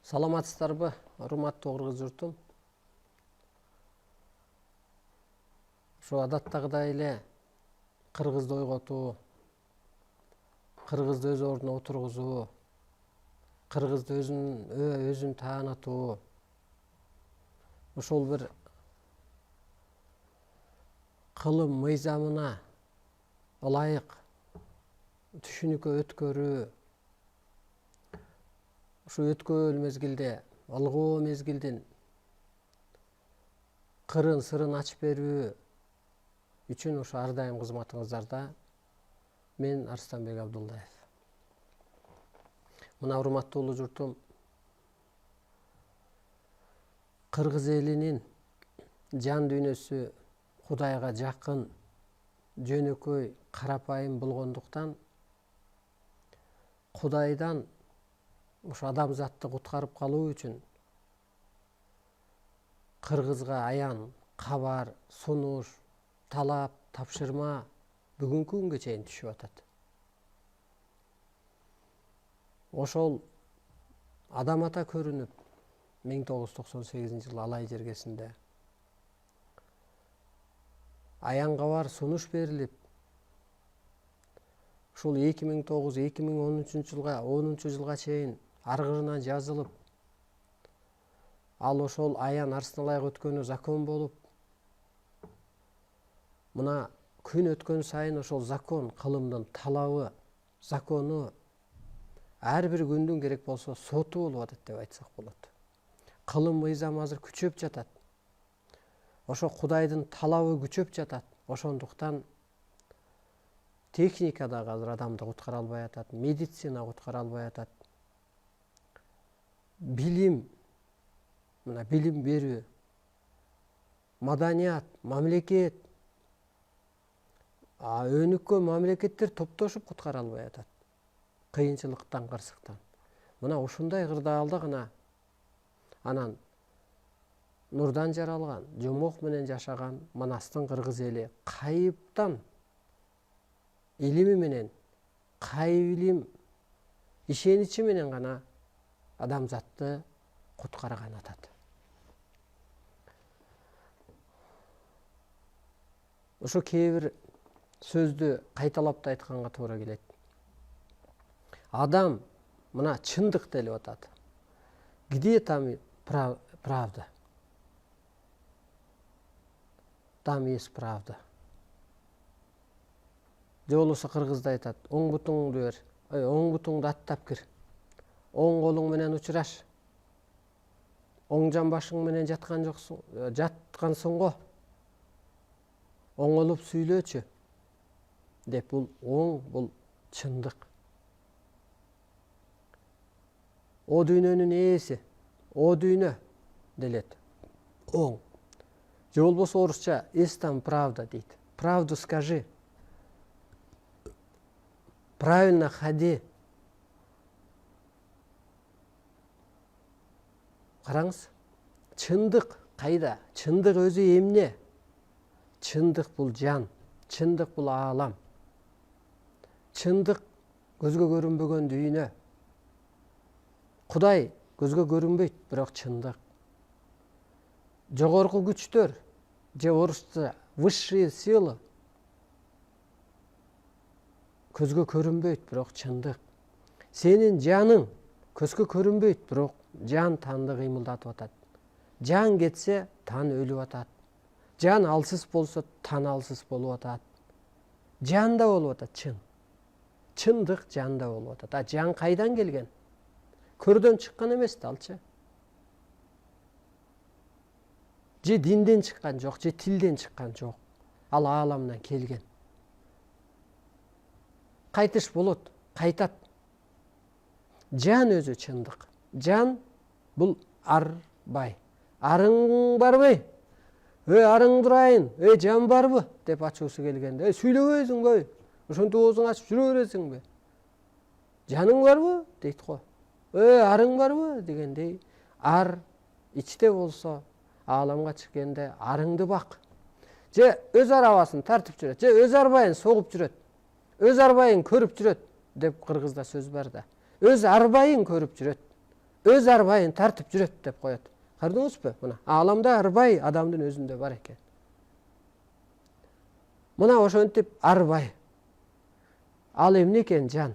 Саламатсыздарбы, урматтуу кыргыз журтум. Ошо адаттагыдай эле кыргызды ойготуу, кыргызды өз ордуна отургузуу, кыргызды өзүн таанытуу, ошол бир кылым мыйзамына ылайык түшүнүккө өткөрүү, ушу өткөөл мезгилде, алгоо мезгилдин кырын сырын ачып берүү үчүн ушу ар дайым кызматыңыздарда мен Арстанбек Абдулдаев. Мына урматтуу улуу журтум, кыргыз элинин жан дүйнөсү Кудайга жакын, жөнөкөй, карапайым болгондуктан Кудайдан ушу адамзатты куткарып калуу үчүн кыргызга аян кабар, сунуш, талап, тапшырма бүгүнкү күнгө чейин түшүп атат. Ошол адам ата көрүнүп 1998-жылы Алай жергесинде аян кабар, сунуш берилип, ушул 2009-2013 жылга чейин аргырына жазылып, ал ошол аян арсын ылайык өткөнү закон болуп, мына күн өткөн сайын ошол закон, кылымдын талабы, закону ар бир күндүн керек болсо соту болуп атат деп айтсак болот. Кылым мыйзам азыр күчөп жатат. Ошо Кудайдын талабы күчөп жатат. Ошондуктан техника дагы азыр адамды куткара албай атат, медицина куткара албай атат. Билим, мына билим берүү, маданият, мамлекет, өнүккөн мамлекеттер топтошуп куткара албай атат. Кыйынчылыктан, кырсыктан. Мына ушундай кырдаалда гана анан нурдан жаралган, жомок менен жашаган Манастын кыргыз эли кайыптан илими менен, кайым ишеничи менен гана адамзатты куткарган атат. Ошо кээ бир сөздү кайталап да айтканга туура келет. Адам мына чындык делип атат. Где там правда? Там есть правда. Же болбосо кыргызда айтат, оң бутуңду бер, оң бутуңду аттап кир. Оң колуң менен учураш. Оң жамбашың менен жаткансың го. Оңолуп сүйлөөчү. Деп бул оң, бул чындык. О дүйнөнүн ээси, о дүйнө делет. Оң. Же болбосо орусча есть там правда дейт. Правду скажи. Правильно ходи. Караңыз, чындык кайда? Чындык өзү эмне? Чындык бул жан, чындык бул аалам. Чындык көзгө көрүнбөгөн дүйнө. Кудай көзгө көрүнбөйт, бирок чындык. Жогорку күчтөр, же орусча высшие силы көзгө көрүнбөйт, бирок чындык. Сенин жаның көзгө көрүнбөйт, бирок жан танды кыймылдатып атат. Жан кетсе, тан өлүп атат. Жан алсыз болсо, тан алсыз болуп атат. Жанда болуп атат, чын. Чындык жанда болуп атат. А жан кайдан келген? Көрдөн чыккан эмес да алчы. Же динден чыккан жок, же тилден чыккан жок. Ал ааламдан келген. Кайтыш болот, кайтат. Жан өзү чындык. Жан бул арбай. Арың барбы? Арың турайын, жан барбы? Деп ачуусу келгенде, сүйлөбөйсүңбү? Ошентип оозуңду ачып жүрө бересиңби? Жаның барбы? Дейт го. Арың барбы? Дегендей, ар ичте болсо, ааламга чыккенде арыңды бак. Же өз арабасын тартып жүрөт, же өз арбайын согуп жүрөт. Өз арбайын көрүп жүрөт деп кыргызда сөз бар да. Өз арбайын көрүп жүрөт. өз арбайын тартып жүрөт деп коет. Көрдүңүзбү? Мына ааламда арбай адамдын өзүндө бар экен. Мына ошентип арбай. Ал эмне экен? Жан.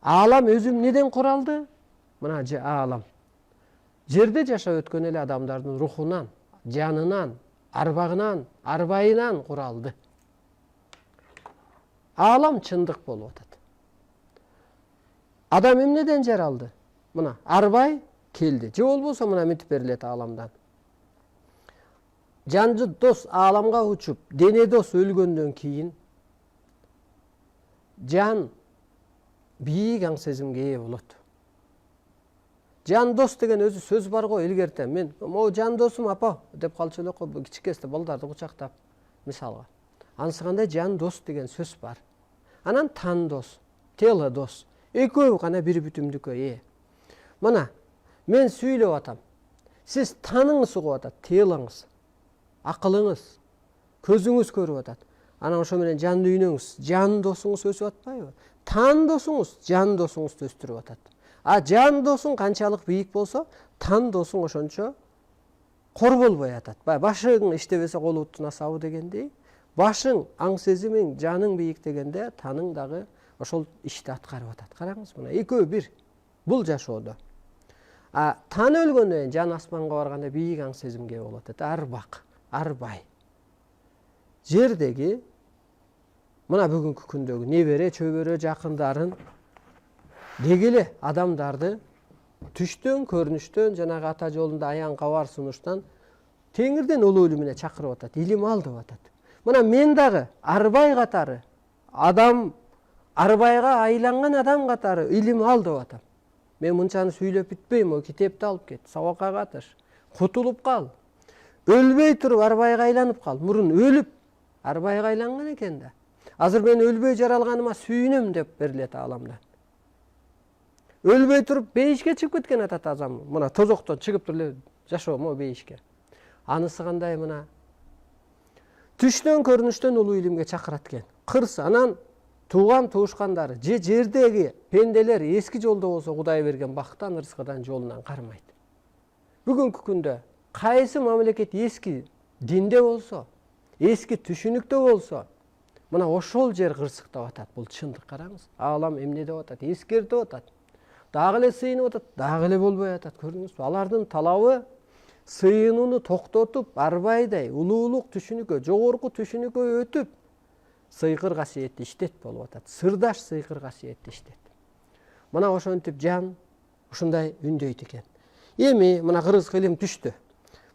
Аалам өзү эмнеден куралды? Мына аалам. Жерде жашап өткөн эле адамдардын рухунан, жанынан, арбагынан, арбайынан куралды. Аалам чындык болуп атат. Адам эмнеден жаралды? Мына арбай келди. Же болбосо мына мынтип берилет ааламдан. Жанжы дос ааламга учуп, дене дос өлгөндөн кийин жан бийик аң сезимге ээ болот. Жан дос деген өзү сөз бар го, илгертен мен могу жан досум апа деп калчу элек го, кичикесте балдарды кучактап мисалга. Анысы кандай жан дос деген сөз бар. Анан тан дос, тело дос. Экөө гана бир бүтүмдүккө ээ. Мына мен сүйлөп атам. Сиз таныңыз угуп атат, телоңуз, акылыңыз, көзүңүз көрүп атат. Анан ошо менен жан дүйнөңүз, жан досуңуз өсүп атпайбы? Тан досуңуз, жан досуңузду өстүрүп атат. А жан досуң канчалык бийик болсо, тан досуң ошончо кор болбой атат. Башың иштебесе колуттун асабы дегендей, башың, аң сезимиң, жаның бийик дегенде, таның дагы ошол ишти аткарып атат. Караңыз, мына экөө бир. Бул жашоодо. А тан өлгөндөн жан асманга барганда бийик аң сезимге болот. Арбак, арбай. Жердеги мына бүгүнкү күндөгү небере, чөбөрө жакындарын деги эле адамдарды түштөн, көрүнүштөн, жанагы ата жолунда аян кабар сунуштан теңирден улуу илимине чакырып атат, илим ал деп атат. Мына мен дагы арбай катары, адам арбайга айланган адам катары илим ал деп атам. Мен мынчаны сүйлөп бүтпөйм, о китепти алып кет, сабакка катыш, кутулуп кал. Өлбөй туруп арбайга айланып кал. Мурун өлүп арбайга айланган экен да. Азыр мен өлбөй жаралганыма сүйүнөм деп берилет ааламдан. Өлбөй туруп бейишке чыгып кеткен атат азам. Мына тозоктон чыгып туруп эле жашоом бейишке. Анысы кандай мына? Түштөн, көрүнүштөн улуу илимге чакырат экен. Кырс анан тууган туушкандары же жердеги пенделер эски жолдо болсо Кудай берген бактан, ырыскыдан, жолунан кармайт. Бүгүнкү күндө кайсы мамлекет эски динде болсо, эски түшүнүктө болсо, мына ошол жер кырсыктап атат. Бул чындык, караңыз. Аалам эмне деп атат? Эскертип атат. Дагы эле сыйынып атат, дагы эле болбой атат. Көрдүңүзбү? Алардын талабы сыйынууну токтотуп, арбайдай улуулук түшүнүккө, жогорку түшүнүккө өтүп, сыйкыр касиетти иштет болуп атат. Сырдаш сыйкыр касиетти иштет. Мына ошентип жан ушундай үндөйт экен. Эми мына кыргыз илим түштү.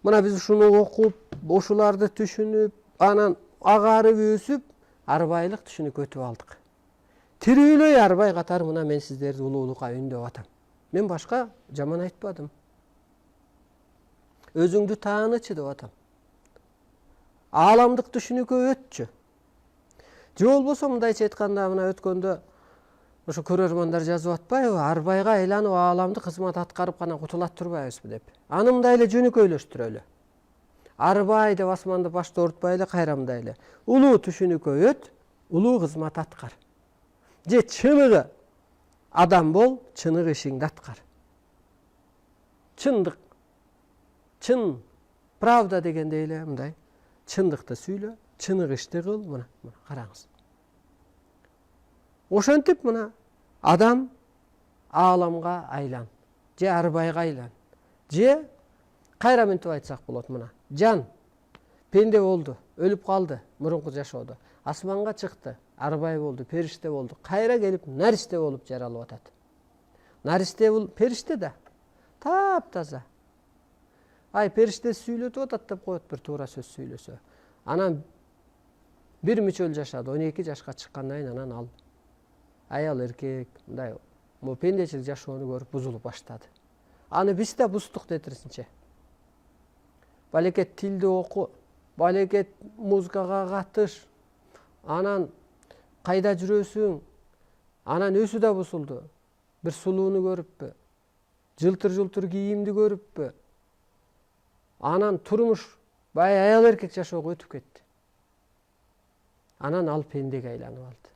Мына биз ушуну окуп, ошуларды түшүнүп, анан агарып өсүп, арбайлык түшүнүккө өтүп алдык. Тирүүлөй арбай катары мына мен сиздерди улуулукка үндөп атам. Мен башка жаман айтпадым. Өзүңдү таанычы деп атам. Ааламдык түшүнүккө өтчү. Же болбосо мындайча айтканда мына өткөндө ошо көрөрмандар жазып атпайбы? Арбайга айланып ааламды кызмат аткарып гана кутулат турбайбызбы деп. Аны мындай эле жөнөкөйлөштүрөлү. Арбай деп асманды башта оорутпай эле, кайрамдай эле. Улуу түшүнүккө өт, улуу кызмат аткар. Же чыныгы адам бол, чыныгы ишиңди аткар. Чындык, чын, правда дегендей эле мындай чындыкты сүйлө, чынык ишти кыл, мына караңыз. Ошентип мына адам ааламга айлан, же арбайга айлан, же кайра мынтип айтсак болот мына. Жан пенде болду, өлүп калды мурунку жашоодо. Асманга чыкты, арбай болду, периште болду. Кайра келип наристе болуп жаралып атат. Наристе бул периште да. Таптаза. Ай периште сүйлөтүп атат деп коет бир туура сөз сүйлөсө. Анан бир мүчөл жашады, 12 жашка чыккандан кийин анан ал аял эркек мындай пендечилик жашоону көрүп бузулуп баштады. Аны биз да буздук детирсинче. Балекет тилди оку, балекет музыкага катыш, анан кайда жүрөсүң, анан өсү да бузулду. Бир сулууну көрүппү, жылтыр кийимди көрүппү, анан турмуш бай аял эркек жашоого өтүп кетти. Анан ал пендеге айланып алды.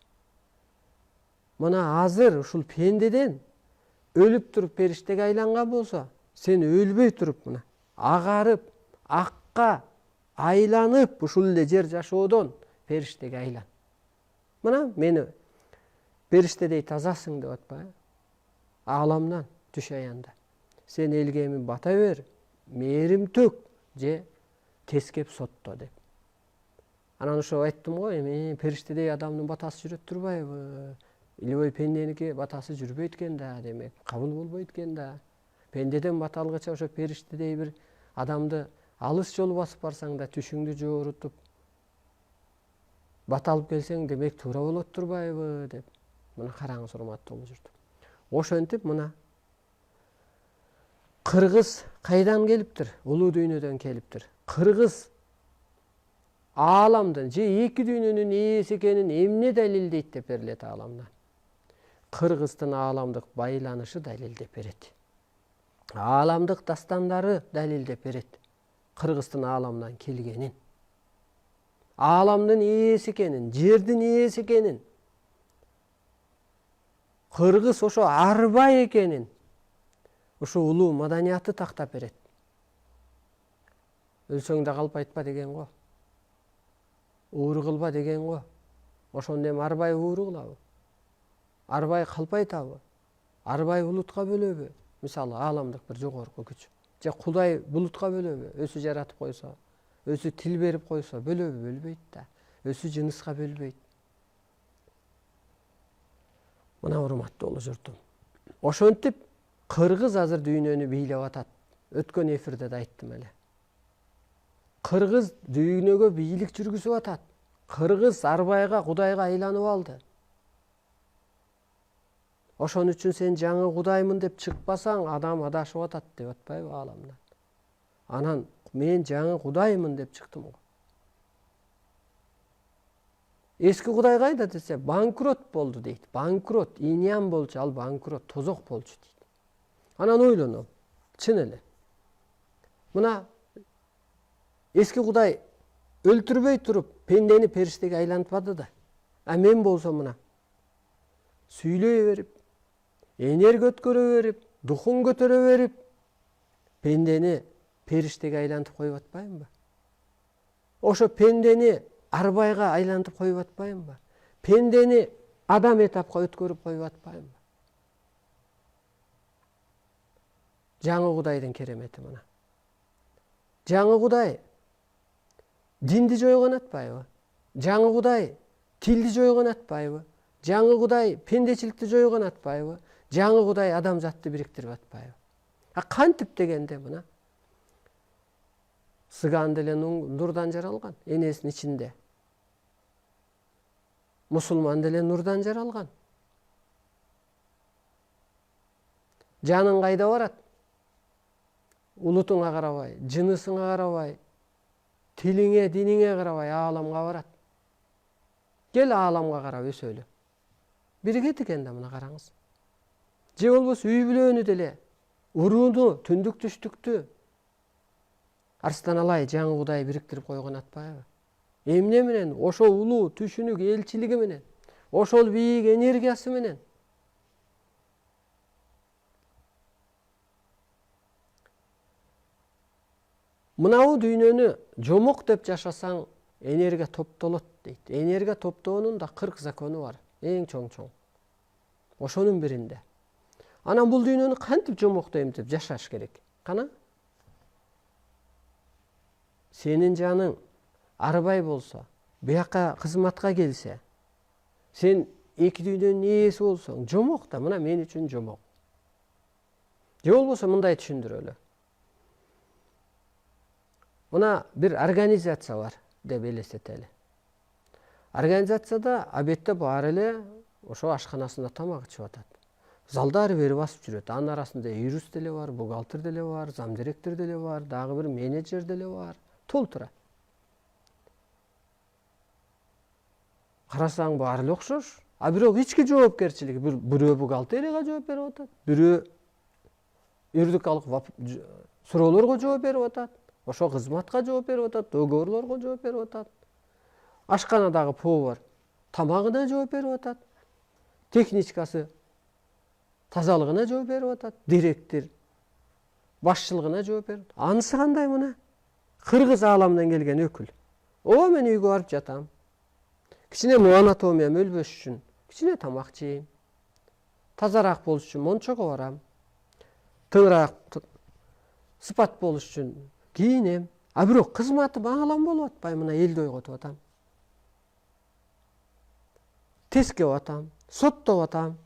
Мына азыр ушул пендеден өлүп туруп периштеге айланган болсо, сен өлбөй туруп мына агарып, акка айланып ушул эле жер жашоодон периштеге айлан. Мына мени периштедей тазасың деп атпайбы? Ааламдан түш аянда. Сен элге эми бата бер, мээрим төк же тескеп сотто деп. Анан ошо айттым го, эми периштедей адамдын батасы жүрөт турбайбы? Илбой пенденики батасы жүрбөйт экен да, демек кабыл болбойт экен да. Пендеден бата алгыча ошо периштедей бир адамды алыс жол басып барсаң да түшүңдү жоорутуп бата алып келсең, демек туура болот турбайбы деп. Мына караңыз, урматтуу болуп жүрдү. Ошентип мына кыргыз кайдан келиптир? Улуу дүйнөдөн келиптир. Кыргыз ааламдын же эки дүйнөнүн ээси экенин эмне далилдейт деп берилет ааламдан. Кыргыздын ааламдык байланышы далилдеп берет. Ааламдык дастандары далилдеп берет. Кыргыздын ааламдан келгенин. Ааламдын ээси экенин, жердин ээси экенин. Кыргыз ошо арбай экенин. Ошо улуу маданияты тактап берет. Өлсөң да калп айтпа деген го. Ууру кылба деген го. Ошондо эми арбай ууру кылабы? Арбай калп айтабы? Арбай булутка бөлөбү? Мисалы ааламдык бир жогорку күч. Же Кудай булутка бөлөбү? Өзү жаратып койсо, өзү тил берип койсо бөлөбү? Бөлбөйт да. Өзү жыныска бөлбөйт. Мына урматтуу болуп жүрдүм. Ошентип кыргыз азыр дүйнөнү бийлеп атат. Өткөн эфирде да айттым эле. Кыргыз дүйнөгө бийлик жүргүзүп атат. Кыргыз арбайга, Кудайга айланып алды. Ошон үчүн сен жаңы Кудаймын деп чыкпасаң, адам адашып атат деп атпайбы ааламдан. Анан мен жаңы Кудаймын деп чыктым го. Эски Кудай кайда десе, банкрот болду дейт. Банкрот, иньян болчу, ал банкрот, тозок болчу дейт. Анан ойлоном, чын эле. Мына эски Кудай өлтүрбөй туруп пендени периштеге айлантпады да. А мен болсом мына сүйлөй берип, энерги өткөрө берип, духун көтөрө берип, пендени периштеге айлантып коюп атпаймбы? Ошо пендени арбайга айлантып коюп атпаймбы? Пендени адам этапка өткөрүп коюп атпаймбы? Жаңы Кудайдын керемети мына. Жаңы Кудай динди жойгон атпайбы? Жаңы Кудай тилди жойгон атпайбы? Жаңы Кудай пендечиликти жойгон атпайбы? Жаңы Кудай адамзатты бириктирип атпайбы? А кантип дегенде мына сыган деле нурдан жаралган, энесинин ичинде. Мусулман деле нурдан жаралган. Жаның кайда барат? Улутуңа карабай, жынысыңа карабай, тилиңе, диниңе карабай ааламга барат. Кел ааламга карап өсөлү. Биригет экен да мына караңыз. Же болбосо үй бүлөнү деле, урууну, түндүк түштүктү Арстан алай жаңы Кудай бириктирип койгон атпайбы? Эмне менен? Ошол улуу түшүнүк элчилиги менен, ошол бийик энергиясы менен. Мынау дүйнөнү жомок деп жашасаң, энергия топтолот дейт. Энергия топтоонун да 40 закону бар, эң чоң-чоң. Ошонун биринде. Анан бул дүйнөнү кантип жомоктойм деп жашаш керек? Кана? Сенин жаның арбай болсо, бияка кызматка келсе, сен эки дүйнөнүн ээси болсоң, жомок да, мына мен үчүн жомок. Же болбосо мындай түшүндүрөлү. Мына бир организация бар деп элестетели. Организацияда абетте баары эле ошо ашканасында тамак ичип атат. Залдары бери басып жүрөт. Анын арасында юрист деле бар, бухгалтер деле бар, замдиректор деле бар, дагы бир менеджер деле бар. Толтура. Карасаң баары эле окшош. А бирок ички жоопкерчилиги, бирөө бухгалтерияга жооп берип атат, бирөө юридикалык суроолорго жооп берип атат, ошо кызматка жооп берип атат, договорлорго жооп берип атат. Ашканадагы повар тамагына жооп берип атат. Техничкасы тазалыгына жооп берип атат, директор башчылыгына жооп берип атат. Анысы кандай мына? Кыргыз ааламдан келген өкүл. Мен үйгө барып жатам. Кичине анатомиям өлбөш үчүн кичине тамак жейм. Тазараак болуш үчүн мончого барам. Тыңыраак сыпат болуш үчүн кийинем. А бирок кызматы багалам болуп атпай, мына элди ойготуп атам. Тескеп атам, соттоп атам,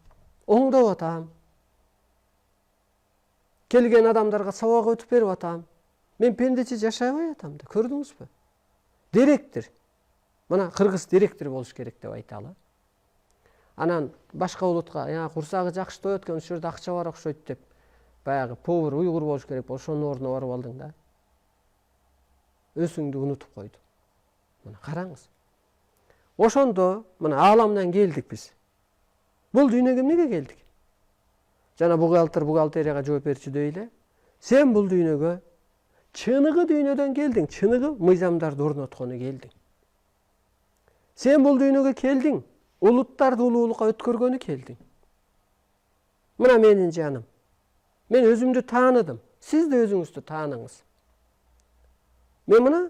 оңдоп атам. Келген адамдарга сабак өтүп берип атам. Мен пендечи жашай албай атам да, көрдүңүзбү? Директор. Мына кыргыз директор болуш керек деп айталы. Анан башка улутка, курсагы жакшы тоет экен, ушул жерде акча бар окшойт деп, баягы повар уйгур болуш керек, ошонун ордуна барып алдың да. Өзүңдү унутуп койдуң. Мына караңыз. Ошондо мына ааламдан келдик биз. Бул дүйнөгө эмнеге келдик? Жана бухгалтерияга жооп берчү деп эле. Сен бул дүйнөгө чыныгы дүйнөдөн келдиң, чыныгы мыйзамдарды орноткону келдиң. Сен бул дүйнөгө келдиң, улуттарды улуулукка өткөргөнү келдиң. Мына менин жаным. Мен өзүмдү тааныдым. Сиз да өзүңүздү тааныңыз. Мен мына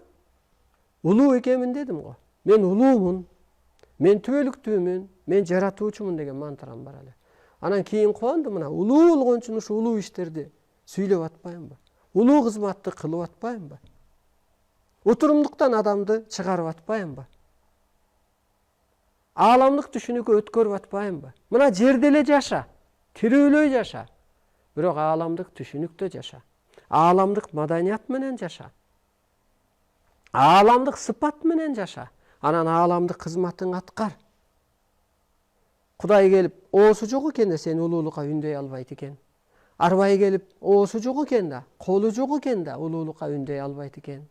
улуу экенмин дедим го. Мен улуумун. Мен түбөлүктүүмүн. Мен жаратуучумун деген мантрам бар эле. Анан кийин кубандым, мына улуу болгон үчүн ушу улуу иштерди сүйлөп атпайынбы? Улуу кызматты кылып атпайынбы? Утурумдуктан адамды чыгарып атпайынбы? Ааламдык түшүнүккө өткөрүп атпайынбы? Мына жерде эле жаша, тирүүлөй жаша. Бирок ааламдык түшүнүктө жаша. Ааламдык маданият менен жаша. Ааламдык сыпат менен жаша. Анан ааламдык кызматың аткар. Кудай келип, оосу жок экен да сени улуулукка үндөй албайт экен. Арбай келип, оосу жок экен да, колу жок экен да улуулукка үндөй албайт экен.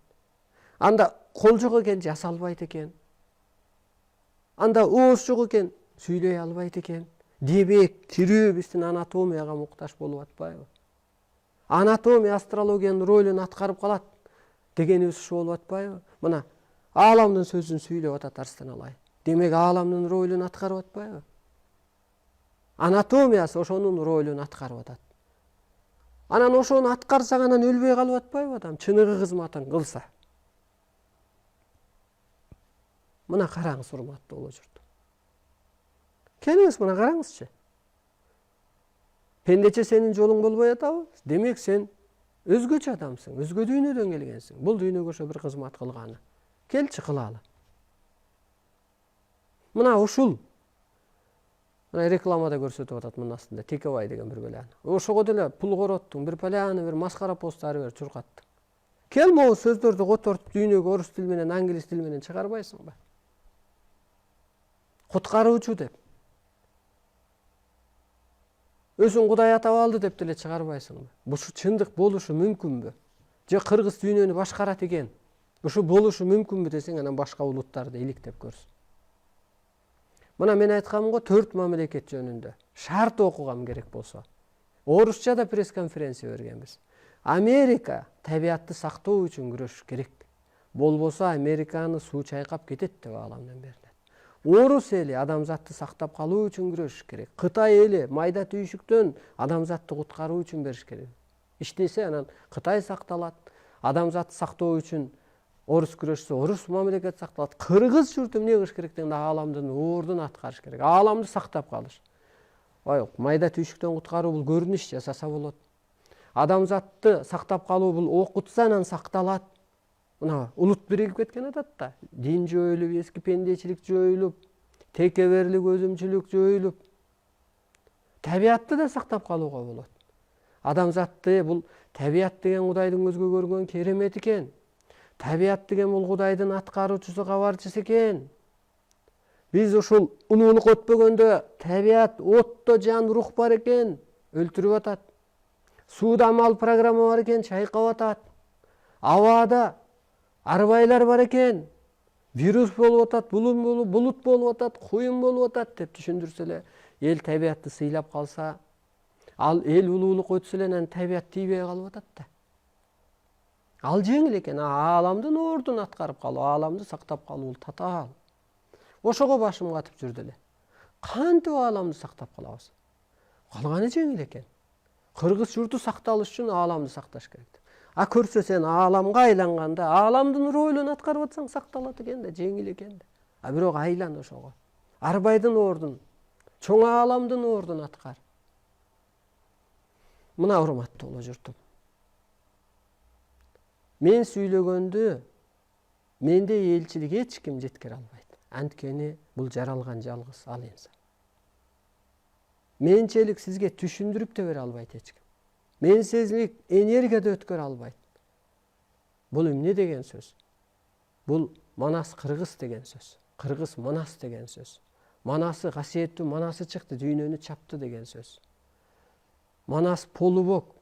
Анда кол жок экен, жасалбайт экен. Анда ооз жок экен, сүйлөй албайт экен. Демек, тирүү биздин анатомияга муктаж болуп атпайбы? Анатомия астрологиянын ролун аткарып калат дегенибиз ушу болуп атпайбы? Мына ааламдын сөзүн сүйлөп атат Арстан Алай. Демек, ааламдын ролун аткарып атпайбы? Анатомиясы ошонун ролун аткарып атат. Анан ошону аткарсаң, анан өлбөй калып атпайбы адам? Чыныгы кызматын кылса. Мына караңыз, урматтуу улуу журт. Келиңиз, мына караңызчы. Пендече сенин жолуң болбой атабы? Демек, сен өзгөчө адамсың, өзгө дүйнөдөн келгенсиң. Бул дүйнөгө ошо бир кызмат кылганы. Келчи, кылалы. Мына ушул. Мына рекламада көрсөтүп атат мына астында Текебай деген бир баланы. Ошого деле пул короттуң, бир баланы, бир маскара посттары бер чуркаттың. Кел могу сөздөрдү которуп дүйнөгө орус тили менен, англис тили менен чыгарбайсыңбы? Куткаруучу деп. Өзүң Кудай атап алды деп деле чыгарбайсыңбы? Бушу чындык болушу мүмкүнбү? Же кыргыз дүйнөнү башкарат экен? Ушу болушу мүмкүнбү десең, анан башка улуттарды иликтеп көрсүн. Мына мен айткам го 4 мамлекет жөнүндө. Шарт окугам керек болсо. Орусчада пресс-конференция бергенбиз. Америка табиатты сактоо үчүн күрөшүш керек. Болбосо Американы суу чайкап кетет деп ааламдан берилет. Орус эли адамзатты сактап калуу үчүн күрөшүш керек. Кытай эли майда түйшүктөн адамзатты куткаруу үчүн бериш керек. Иштесе, анан Кытай сакталат. Адамзатты сактоо үчүн орус күрөшсө, орус мамлекет сакталат. Кыргыз журту эмне кылыш керек дегенде ааламдын ордун аткарыш керек. Ааламды сактап калыш. Майда түйшүктөн куткаруу бул көрүнүш жасаса болот. Адамзатты сактап калуу бул окутса анан сакталат. Мына улут биригип кеткен атат да. Дин жоюлуп, эски пендечилик жоюлуп, текеберлик, өзүмчүлүк жоюлуп. Табиатты да сактап калууга болот. Адамзатты бул табиат деген Кудайдын көзгө көргөн керемет экен. Табиат деген бул Кудайдын аткаруучусу, кабарчысы экен. Биз ушул улуулук өтпөгөндө табиат отто жан рух бар экен, өлтүрүп атат. Сууда мал программа бар экен, чайкап атат. Абада арбайлар бар экен, вирус болуп атат, булут болуп атат, куюн болуп атат деп түшүндүрсө эле, эл табиатты сыйлап калса, ал эл улуулук өтсө эле анан табиат тийбей калып атат да. Ал жеңил экен, ааламдын ордун аткарып калуу, ааламды сактап калуу татаал. Ошого башым катып жүрдү эле. Кантип ааламды сактап калабыз? Калганы жеңил экен. Кыргыз журту сакталыш үчүн ааламды сакташ керек. А көрсө сен ааламга айланганда, ааламдын ролун аткарып атсаң сакталат экен да, жеңил экен да. А бирок айлан ошого. Арбайдын ордун, чоң ааламдын ордун аткар. Мына урматтуу улуу журтум. Мен сүйлөгөндү менде элчилик эч ким жеткире албайт. Анткени бул жаралган жалгыз ал инсан. Менчелик сизге түшүндүрүп да бере албайт эч ким. Менсизлик энергия да өткөрө албайт. Бул эмне деген сөз? Бул Манас кыргыз деген сөз. Кыргыз Манас деген сөз. Манасы касиеттүү Манасы чыкты, дүйнөнү чапты деген сөз. Манас полубок,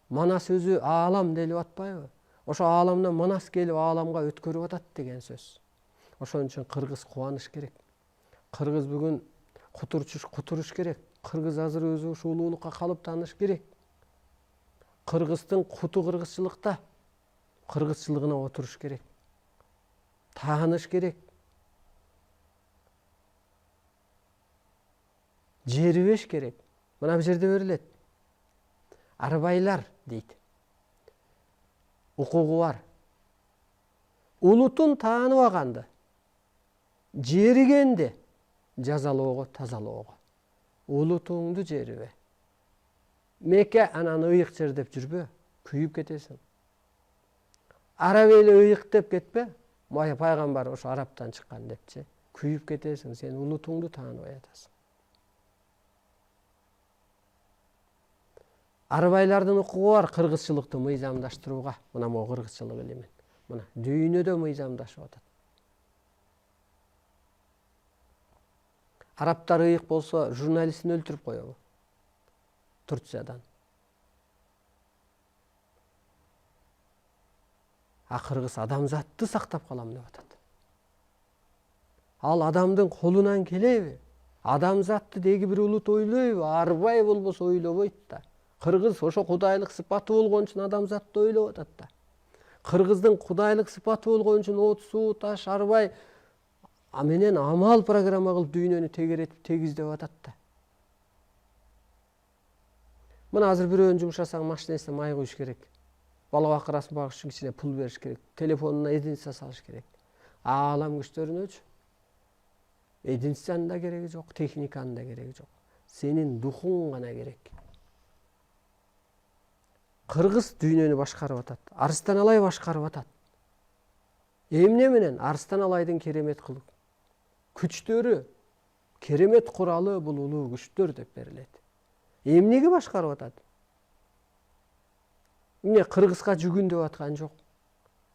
Манас өзү аалам делип атпайбы? Ошо ааламдан Манас келип ааламга өткөрүп атат деген сөз. Ошон үчүн кыргыз кубаныш керек. Кыргыз бүгүн кутуруш керек. Кыргыз азыр өзү ушу улуулукка калыптаныш керек. Кыргыздын куту кыргызчылыкта, кыргызчылыгына отуруш керек. Тааныш керек. Жерибеш керек. Мына бул жерде берилет. Арбайлар дейт. Укугу бар. Улутун тааныбаганды, жеригенди жазалоого, тазалоого. Улутуңду жерибе. Меке анан ыйык жер деп жүрбө, күйүп кетесиң. Арап эли ыйык деп кетпе, пайгамбар ошо Араптан чыккан депчи. Күйүп кетесиң, сен улутуңду тааныбай атасың. Арбайлардын укугу бар кыргызчылыкты мыйзамдаштырууга. Мына могу кыргызчылык элемен. Мына дүйнөдө мыйзамдашып атат. Арабтар ыйык болсо журналистин өлтүрүп коёбу? Турциядан. А кыргыз адамзатты сактап калам деп атат. Ал адамдын колунан келеби? Адамзатты деги бир улут ойлойбу? Арбай болбосо ойлобойт да. Кыргыз ошо кудайлык сыпаты болгон үчүн адамзатты ойлоп атат да. Кыргыздын кудайлык сыпаты болгон үчүн от, суу, таш, арбай менен амал программа кылып дүйнөнү тегеретип тегиздеп атат да. Мына азыр бирөөнү жумшасаң машинесине май куюш керек. Бала бакырасын багыш үчүн кичине пул бериш керек. Телефонуна единица салыш керек. Аалам күчтөрүнөчү единицанын да кереги жок, техниканын да кереги жок. Сенин духуң гана керек. Кыргыз дүйнөнү башкарып атат. Арыстан Алай башкарып атат. Эмне менен? Арыстан Алайдын керемет кылып күчтөрү, керемет куралы бул улуу күчтөр деп берилет. Эмнеге башкарып атат? Эмне Кыргызга жүгүн деп аткан жок.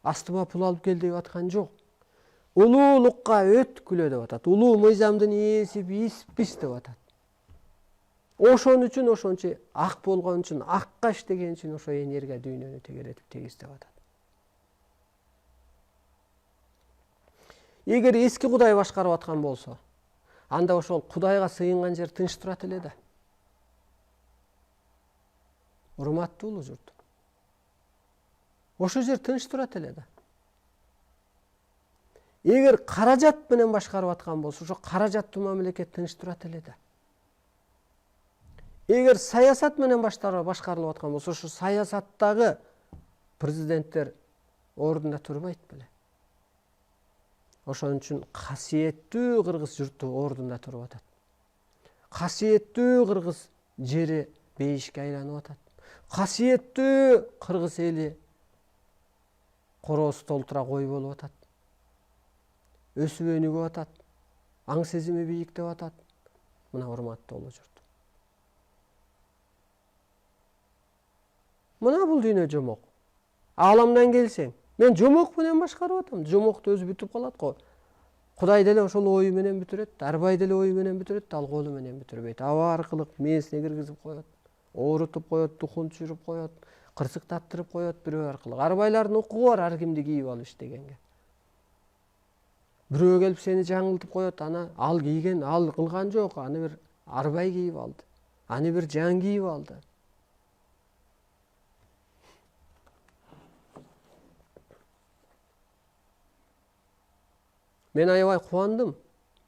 Астыма пул алып кел деп аткан жок. Улуулукка өткүлө деп атат. Улуу мыйзамдын ээси биспис деп атат. Ошон үчүн ошончо ак болгон үчүн, акка иштеген үчүн ошо энергия дүйнөнү тегеретип тегиздеп атат. Эгер эски Кудай башкарып аткан болсо, анда ошол Кудайга сыйынган жер тынч турат эле да. Урматтуу улуу журт. Ошол жер тынч турат эле да. Эгер каражат менен башкарып аткан болсо, ошо каражаттуу мамлекет тынч турат эле да. Эгер саясат менен башкарылып аткан болсо, ошо саясаттагы президенттер ордунда турбайт беле. Ошон үчүн касиеттүү кыргыз журту ордунда туруп атат. Касиеттүү кыргыз жери бейишке айланып атат. Касиеттүү кыргыз эли короосу толтура кой болуп атат. Өсүп өнүгүп атат. Аң сезими бийиктеп атат. Мына урматтуу улуу журт. Мына бул дүйнө жомок. Ааламдан келсең, мен жомок менен башкарып атам. Жомокту өзү бүтүп калат го. Кудай деле ошол ою менен бүтүрөт, арбай деле ою менен бүтүрөт, ал колу менен бүтүрбөйт. Аба аркылык мээсине киргизип коет, оорутуп коет, духун түшүрүп коет, кырсыктаттырып коет бирөө аркылык. Арбайлардын укугу бар ар кимди кийип алып иштегенге. Бирөө келип сени жаңылтып коет, аны ал кийген, ал кылган жок, аны бир арбай кийип алды. Аны бир жан кийип алды. Мен аябай кубандым.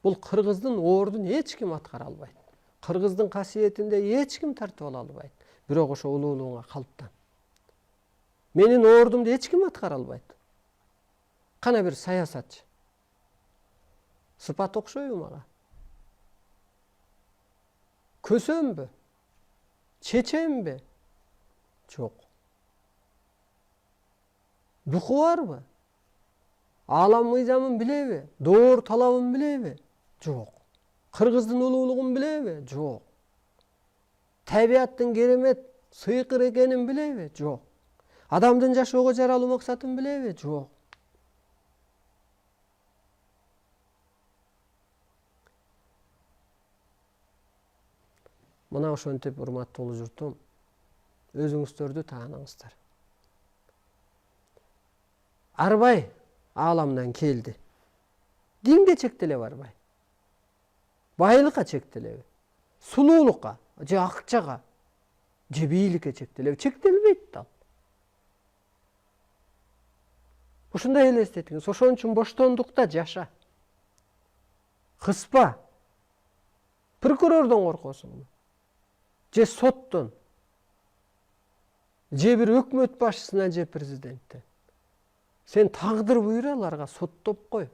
Бул кыргыздын ордун эч ким аткара албайт. Кыргыздын касиетинде эч ким тартып ала албайт. Бирок ошо улуулугуңа калыптан. Менин ордумду эч ким аткара албайт. Кана бир саясатчы. Сыпат окшойбу мага? Көсөмбү? Чечемби? Жок. Духу барбы? Алам мыйзамын билеби? Доор талабын билеби? Жок. Кыргыздын улуулугун билеби? Жок. Табиаттын керемет сыйкыр экенин билеби? Жок. Адамдын жашоого жаралуу максатын билеби? Жок. Мына ошентип, урматтуу журтум, өзүңүздөрдү тааныңыздар. Арбай ааламдан келди. Динге чектеле барбай. Байлыкка чектелеби? Сулуулукка, же акчага, же бийликке чектелеби? Чектелбейт да. Ушундай элестетиңиз. Ошон үчүн боштондукта жаша. Кыспа. Прокурордон коркосуңбу? Же соттон? Же бир өкмөт башчысынан, же президенттен? Сен тагдыр буйра аларга соттоп кой.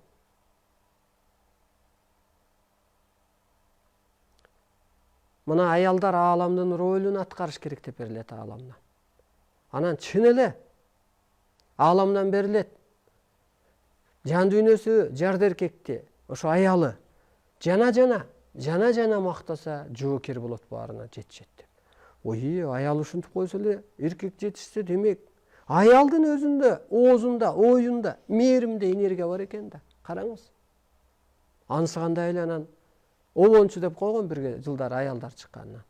Мына аялдар ааламдын ролун аткарыш керек деп берилет ааламдан. Анан чын эле ааламдан берилет. Жан дүйнөсү жарды эркекти, ошо аялы жана мактаса жоокер болот баарына жетишет деп. Ой, аял ушинтип койсо эле эркек жетишсе, демек аялдын өзүндө, оозунда, оюнда мээримде энергия бар экен да. Караңыз. Анысы кандай эле анан обончу деп койгон бир жылдар аялдар чыкканынан.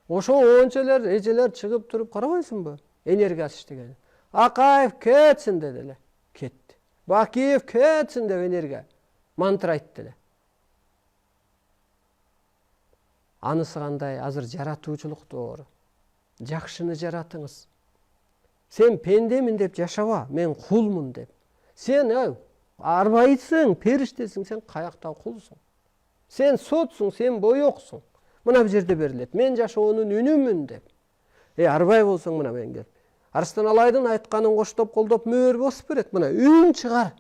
Ошо обончолор, эжелер чыгып туруп карабайсыңбы? Энергиясы иштеген. Акаев кетсин деди эле. Кетти. Бакиев кетсин деп энергия мантра айтты эле. Анысы кандай? Азыр жаратуучулук доору. Жакшыны жаратыңыз. Сен пендемин деп жашаба, мен кулмун деп. Сен арбайсың, периштесиң, сен каяктагы кулсуң. Сен сотсуң, сен боёксуң. Мына бир жерде берилет. Мен жашоонун үнүмүн деп. Арбай болсоң, мына мен кел. Арыстан Алайдын айтканын коштоп колдоп мөөр басып берет. Мына үн чыгар.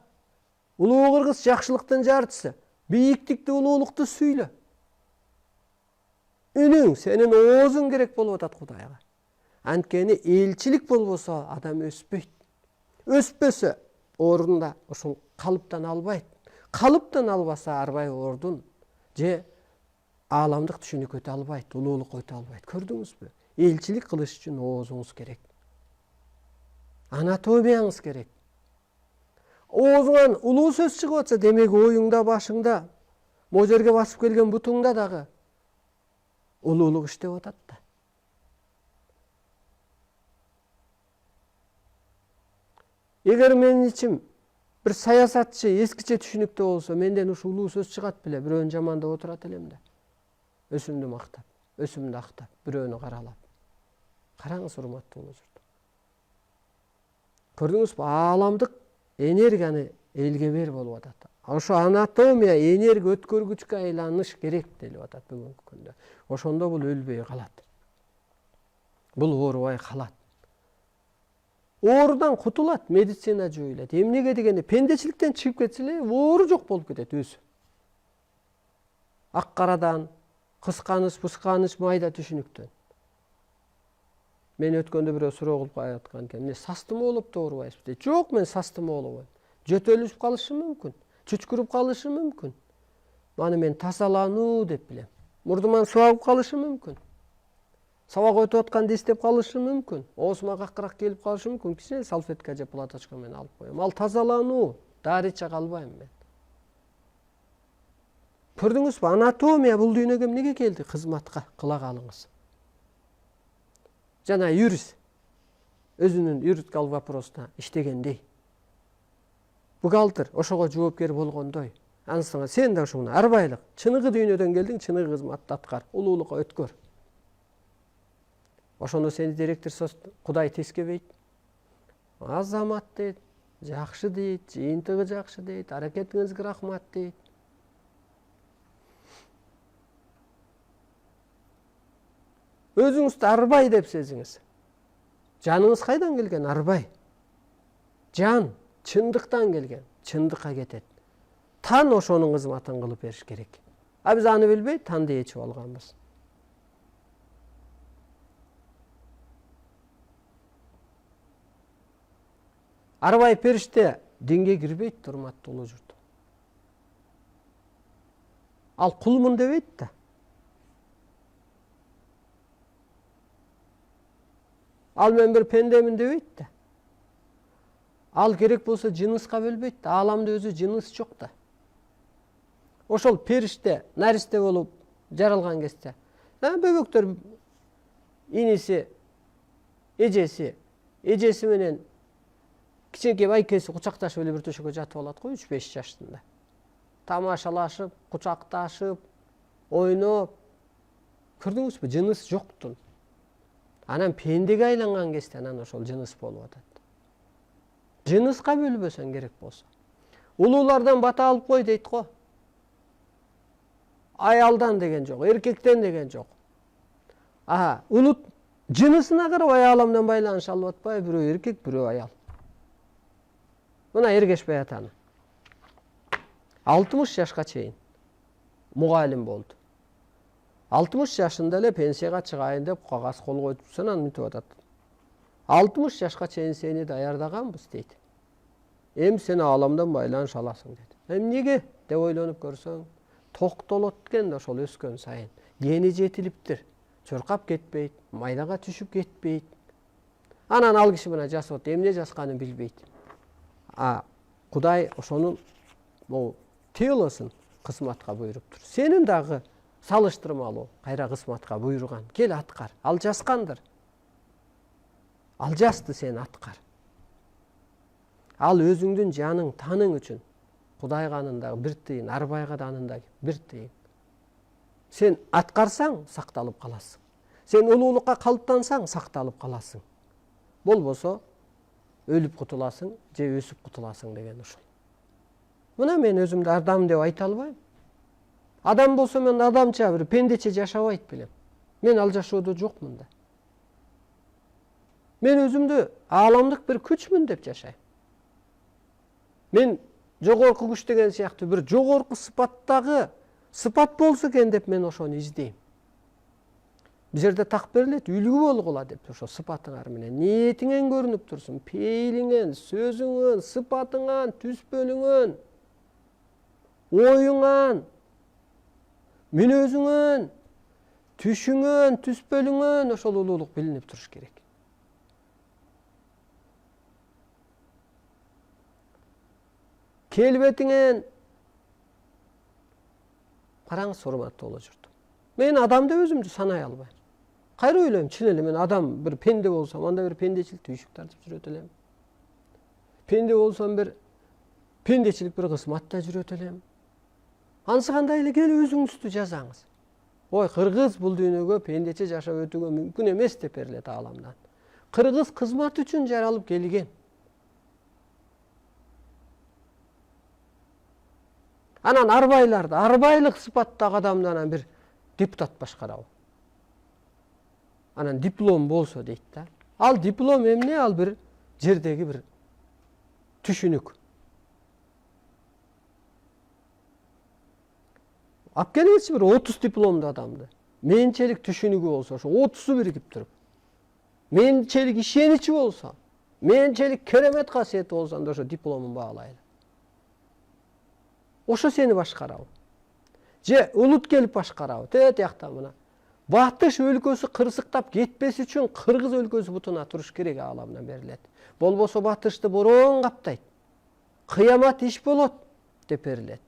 Улуу кыргыз жакшылыктын жарчысы. Бийиктикти, улуулукту сүйлө. Үнүң, сенин оозуң керек болуп атат Кудайга. Анткени элчилик болбосо адам өспөйт. Өспөсө ордунда ошол калыптан албайт. Калыптан албаса арбай ордун же ааламдык түшүнүккө өтө албайт, улуулукка өтө албайт. Көрдүңүзбү? Элчилик кылыш үчүн оозуңуз керек. Анатомияңыз керек. Оозуңан улуу сөз чыгып атса, демек оюңда, башыңда, могу жерге басып келген бутуңда дагы улуулук иштеп атат да. Эгер менин ичим бир саясатчы эскиче түшүнүктө болсо, менден ушу улуу сөз чыгат беле, бирөөнү жамандап отурат элем да. Өсүмдү мактап, өсүмдү актап, бирөөнү каралап. Караңыз, урматтуу журт. Көрдүңүзбү? Ааламдык энергияны элге бер болуп атат. Ошо анатомия, энергия өткөргүчкө айланыш керек делип атат бүгүнкү күндө. Ошондо бул өлбөй калат. Бул оорубай калат. Оорудан кутулат, медицина жоюлат. Эмнеге дегенде пендечиликтен чыгып кетсе эле оору жок болуп кетет өзү. Ак карадан, кысканыч, пусканыч, майда түшүнүктөн. Мен өткөндө бирөө суроо кылып аткан экен. Эмне састыма болуп оорубайсызбы дейт. Жок, мен састыма болбойм. Жөтөлүшүп калышым мүмкүн, чүчкүрүп калышым мүмкүн. Маны мен тазалануу деп билем. Мурдуман суу агып калышым мүмкүн. Сабак өтүп аткан дистеп калышым мүмкүн. Оозума каккырак келип калышы мүмкүн. Кичине салфетка же платочка менен алып коем. Ал тазалануу, дары иче калбайм мен. Көрдүңүзбү? Анатомия бул дүйнөгө эмнеге келди? Кызматка кыла калыңыз. Жана юрист өзүнүн юридикалык вопросуна иштегендей. Бухгалтер ошого жоопкер болгондой. Анысыңа сен да ушуну арбайлык, чыныгы дүйнөдөн келдиң, чыныгы кызматты аткар, улуулукка өткөр. Ошондо сени директор Кудай тескебейт. Азамат дейт, жакшы дейт, жыйынтыгы жакшы дейт, аракетиңизге рахмат дейт. Өзүңүздү арбай деп сезиңиз. Жаныңыз кайдан келген? Арбай. Жан чындыктан келген, чындыкка кетет. Тан ошонун кызматын кылып бериш керек. А биз аны билбей танды ичип алганбыз. Арбай периште динге кирбейт, урматтуу журт. Ал кулмун дебейт да. Ал мен бир пендемин дебейт да. Ал керек болсо жыныска бөлбөйт да. Ааламда өзү жыныс жок да. Ошол периште, наристе болуп жаралган кезде, бөбөктөр иниси, эжеси менен кичинекей байкеси кучакташып эле бир төшөккө жатып алат го 3-5 жаштында. Тамашалашып, кучакташып, ойноп. Көрдүңүзбү? Жыныс жоктун. Анан пендеге айланган кезде анан ошол жыныс болуп атат. Жыныска бөлбөсөң керек болсо. Улуулардан бата алып кой дейт го. Аялдан деген жок, эркектен деген жок. Улут жынысына карап аяламдан байланыш алып атпайбы? Бирөө эркек, бирөө аял. Мына Эргешбай атаны 60 жашка чейин мугалим болду. 60 жашында эле пенсияга чыгайын деп кагаз кол коюп анан мынтип атат. 60 жашка чейин сени даярдаганбыз дейт. Эми сен ааламдан байланыш аласың дейт. Эмнеге деп ойлонуп көрсөң, токтолот экен да ошол өскөн сайын. Гени жетилиптир. Чуркап кетпейт, майдага түшүп кетпейт. Анан ал киши мына жасап, эмне жазганын билбейт. Кудай ошонун телосун кызматка буйруптур. Сенин дагы салыштырмалуу кайра кызматка буйруган. Кел аткар. Ал жазгандыр. Ал жазды, сен аткар. Ал өзүңдүн жаның, таның үчүн Кудайга анындагы бир тыйын, арбайга да анындагы бир тыйын. Сен аткарсаң, сакталып каласың. Сен улуулукка калыптансаң, сакталып каласың. Болбосо өлүп кутуласың, же өсүп кутуласың деген ошол. Мына мен өзүмдү адам деп айта албайм. Адам болсо мен адамча бир пендече жашабайт белем. Мен ал жашоодо жокмун да. Мен өзүмдү ааламдык бир күчмүн деп жашайм. Мен жогорку күч деген сыяктуу бир жогорку сыпаттагы сыпат болсо экен деп мен ошону издейм. Бул жерде так берилет, үлгү болгула деп, ошо сыпатыңар менен ниетиңен көрүнүп турсун, пейилиңен, сөзүңөн, сыпатыңан, түспөлүңөн, оюңан, мүнөзүңөн, түшүңөн, түспөлүңөн ошол улуулук билинип туруш керек. Келбетиңен караңыз, урматтуу журт. Мен адам деп өзүмдү санай албайм. Кайра ойлойм, чын эле мен адам бир пенде болсом, анда бир пендечилик түйшүк тартып жүрөт элем. Пенде болсом бир пендечилик бир кызматта жүрөт элем. Анысы кандай эле кел өзүңүздү жазаңыз. Ой, кыргыз бул дүйнөгө пендече жашап өтүүгө мүмкүн эмес деп берилет ааламдан. Кыргыз кызмат үчүн жаралып келген. Анан арбайларды, арбайлык сыпаттагы адамды анан бир депутат башкарабы. Анан диплом болсо дейт да. Ал диплом эмне? Ал бир жердеги бир түшүнүк. Ап келиңизчи бир 30 дипломду адамды. Менчелик түшүнүгү болсо, ошо 30-у биригип туруп. Менчелик ишеничи болсо, менчелик керемет касиети болсо, анда ошо дипломун баалайлы. Ошо сени башкарабы. Же улут келип башкарабы. Тиякта мына. Батыш өлкөсү кырсыктап кетпес үчүн кыргыз өлкөсү бутуна туруш керек ааламдан берилет. Болбосо батышты бороон каптайт. Кыямат иш болот деп берилет.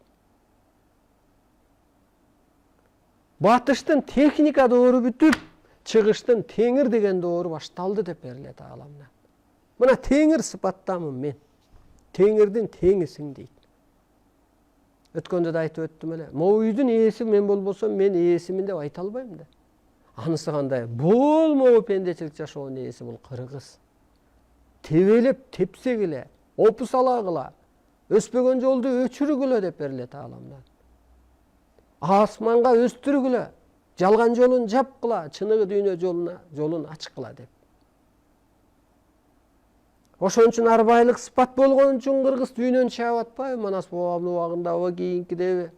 Батыштын техника доору бүтүп, чыгыштын теңир деген доору башталды деп берилет ааламдан. Мына теңир сыпаттамын мен. Теңирдин теңисиң дейт. Өткөндө да айтып өттүм эле. Могу үйдүн ээси мен болбосом, мен ээсимин деп айта албайм да. Анысы кандай? Бул могу пендечилик жашоонун ээси бул кыргыз. Тебелеп, тепсек эле, опус алагыла, өспөгөн жолду өчүргүлө деп берилет ааламдан. Асманга өстүргүлө, жалган жолун жапкыла, чыныгы дүйнө жолун ачкыла деп. Ошон үчүн арбайлык сыпат болгон үчүн кыргыз дүйнөнү чаап атпайбы? Манас бабамдын убагындабы, кийинкидеби?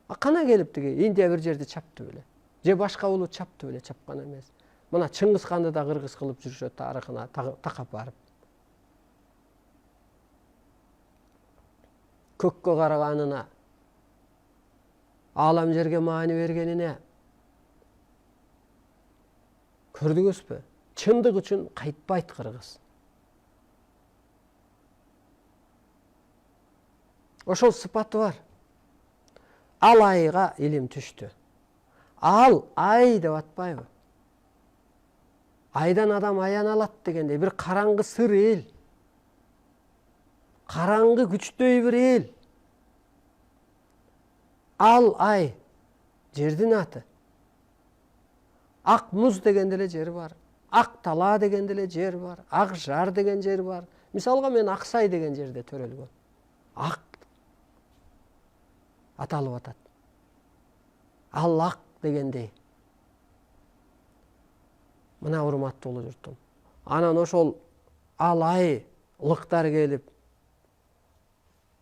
Кана келип тиги Индия бир жерди чапты беле. Же башка улут чапты беле, чапкан эмес. Мына Чыңгыз ханды да кыргыз кылып жүрүшөт тарыхына такап барып. Көккө караганына, аалам жерге маани бергенине көрдүңүзбү? Чындык үчүн кайтпайт кыргыз. Ошол сыпаты бар. Ал айга илим түштү. Ал ай деп атпайбы? Айдан адам аян алат дегенде бир караңгы сыр эл. Караңгы күчтөй бир эл. Ал ай жердин аты. Ак муз деген деле жер бар. Ак тала деген деле жер бар. Ак жар деген жер бар. Мисалга мен Аксай деген жерде төрөлгөм. Ак аталып атат. Ал ак дегендей. Мына урматтуулуу журтум. Анан ошол ал ай ылыктар келип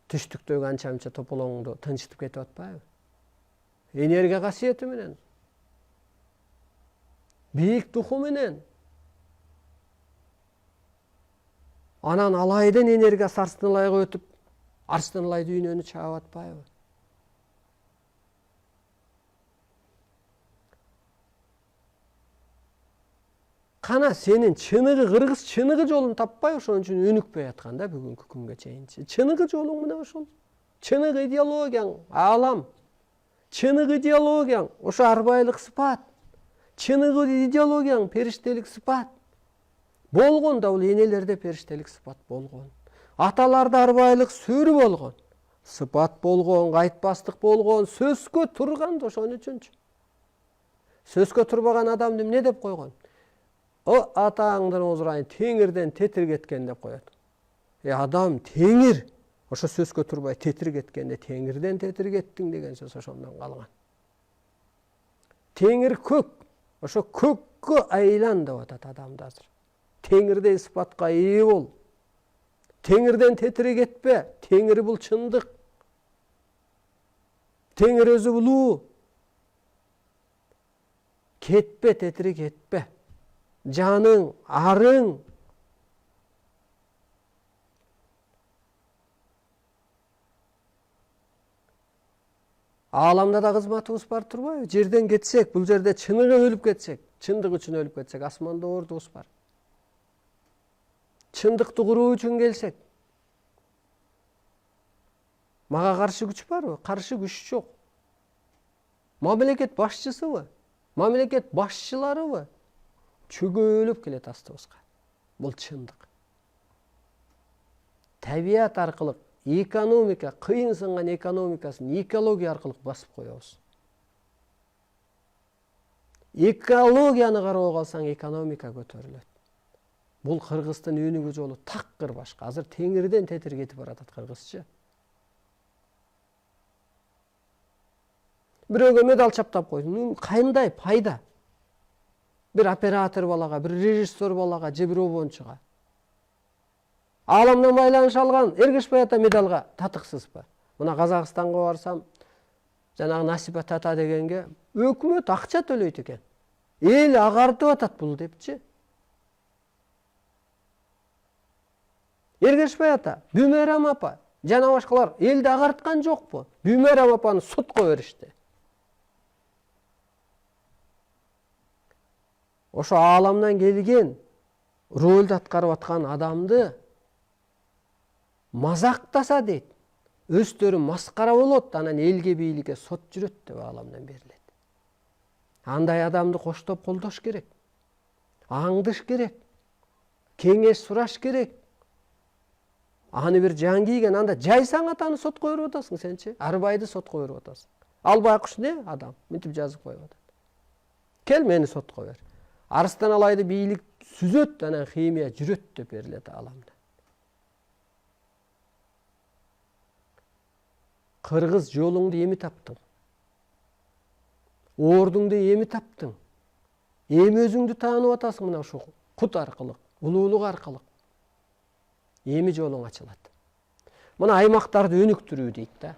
түштүктөгү анча мынча тополоңду тынчытып кетип атпайбы? Энергия касиети менен, бийик духу менен. Анан ал айдын энергиясы Арстын-Ылайга өтүп, Арстын-Ылай дүйнөнү чаап атпайбы? Кана сенин чыныгы кыргыз чыныгы жолун таппай ошон үчүн өнүкпөй аткан да бүгүнкү күнгө чейинчи. Чыныгы жолуң мына ошол. Чыныгы идеологияң аалам. Чыныгы идеологияң ошо арбайлык сыпат. Чыныгы идеологияң периштелик сыпат. Болгон да бул энелерде периштелик сыпат болгон. Аталарда арбайлык сөрү болгон. Сыпат болгон, кайтпастык болгон, сөзгө турган да ошон үчүнчү. Сөзгө турбаган адамды эмне деп койгон? О атаңдын озурайын теңирден тетир кеткен деп коет. Адам теңир. Ошо сөзгө турбай тетир кеткенде теңирден тетир кеттиң деген сөз ошондон калган. Теңир көк. Ошо көккө айлан деп атат адамды азыр. Теңирдей сыпатка ээ бол. Теңирден тетири кетпе. Теңир бул чындык. Теңир өзү улуу. Кетпе, тетири кетпе. Жаның, арың. Ааламда да кызматыбыз бар турбайбы? Жерден кетсек, бул жерде чыныгы өлүп кетсек, чындык үчүн өлүп кетсек, асманда ордубуз бар. Чындыкты куруу үчүн келсек, мага каршы күч барбы? Каршы күч жок. Мамлекет башчысыбы? Мамлекет башчыларыбы? Чөгөлүп келет астыбызга. Бул чындык. Табият аркылуу экономика, кыйын сынган экономикасын экология аркылуу басып коебуз. Экологияны карабай калсаң, экономика көтөрүлөт. Бул кыргыздын өнүгүү жолу такыр башка. Азыр теңирден тетир кетип баратат кыргызчы. Бирөөгө медаль чаптап койдум. Кандай пайда? Bir оператор балага, bir режиссер балага, же bir обончуга. Ааламдан байланыш алган Эргешбай ата медалга татыксызбы? Мына Казакстанга барсам, жанагы Насип ата дегенге өкмөт акча төлөйт экен. Эл агартып атат бул депчи. Эргешбай ата, Бүмөрам апа, жана башкалар элди агарткан жокпу? Бүмөрам апаны сотко беришти. Ошо ааламдан келген ролду аткарып аткан адамды мазактаса дейт. Өздөрү маскара болот, анан элге бийликке сот жүрөт деп ааламдан берилет. Андай адамды коштоп колдош керек. Аңдыш керек. Кеңеш сураш керек. Аны бир жан кийген, анда жайсаң атаны сотко берип атасың сенчи? Арбайды сотко берип атасың. Ал байкуш не адам? Мынтип жазып коюп атат. Кел мени сотко бер. Арстан-Алайды бийлик сүзөт, анан химия жүрөт деп берилет ааламда. Кыргыз жолуңду эми таптың. Оордуңду эми таптың. Эми өзүңдү таанып атасың мына ушул кут аркылуу, улуулук аркылуу. Эми жолуң ачылат. Мына аймактарды өнүктүрүү дейт да.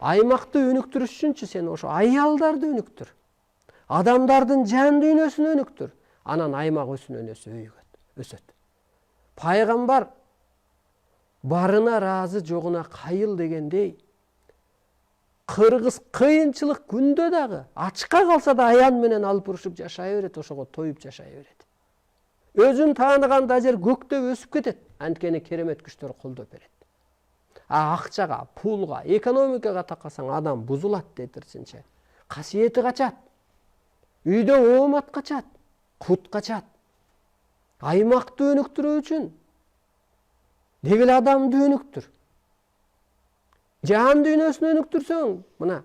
Аймакты өнүктүрүш үчүнчү сен ошо аялдарды өнүктүр. Адамдардын жан дүйнөсүн өнүктүр. Анан аймак өсөт. Пайгамбар барына ыраазы, жогуна кайыл дегендей, кыргыз кыйынчылык күндө дагы ачка калса да аян менен алып урушуп жашай берет, ошого тоюп жашай берет. Өзүн тааныганда жер көктөп өсүп кетет. Анткени керемет күчтөр колдоп берет. Акчага, пулга, экономикага такасаң адам бузулат детирсинче. Касиети качат. Үйдө оомат качат, кут качат. Аймакты өнүктүрүү үчүн дегил адамды өнүктүр. Жан дүйнөсүн өнүктүрсөң, мына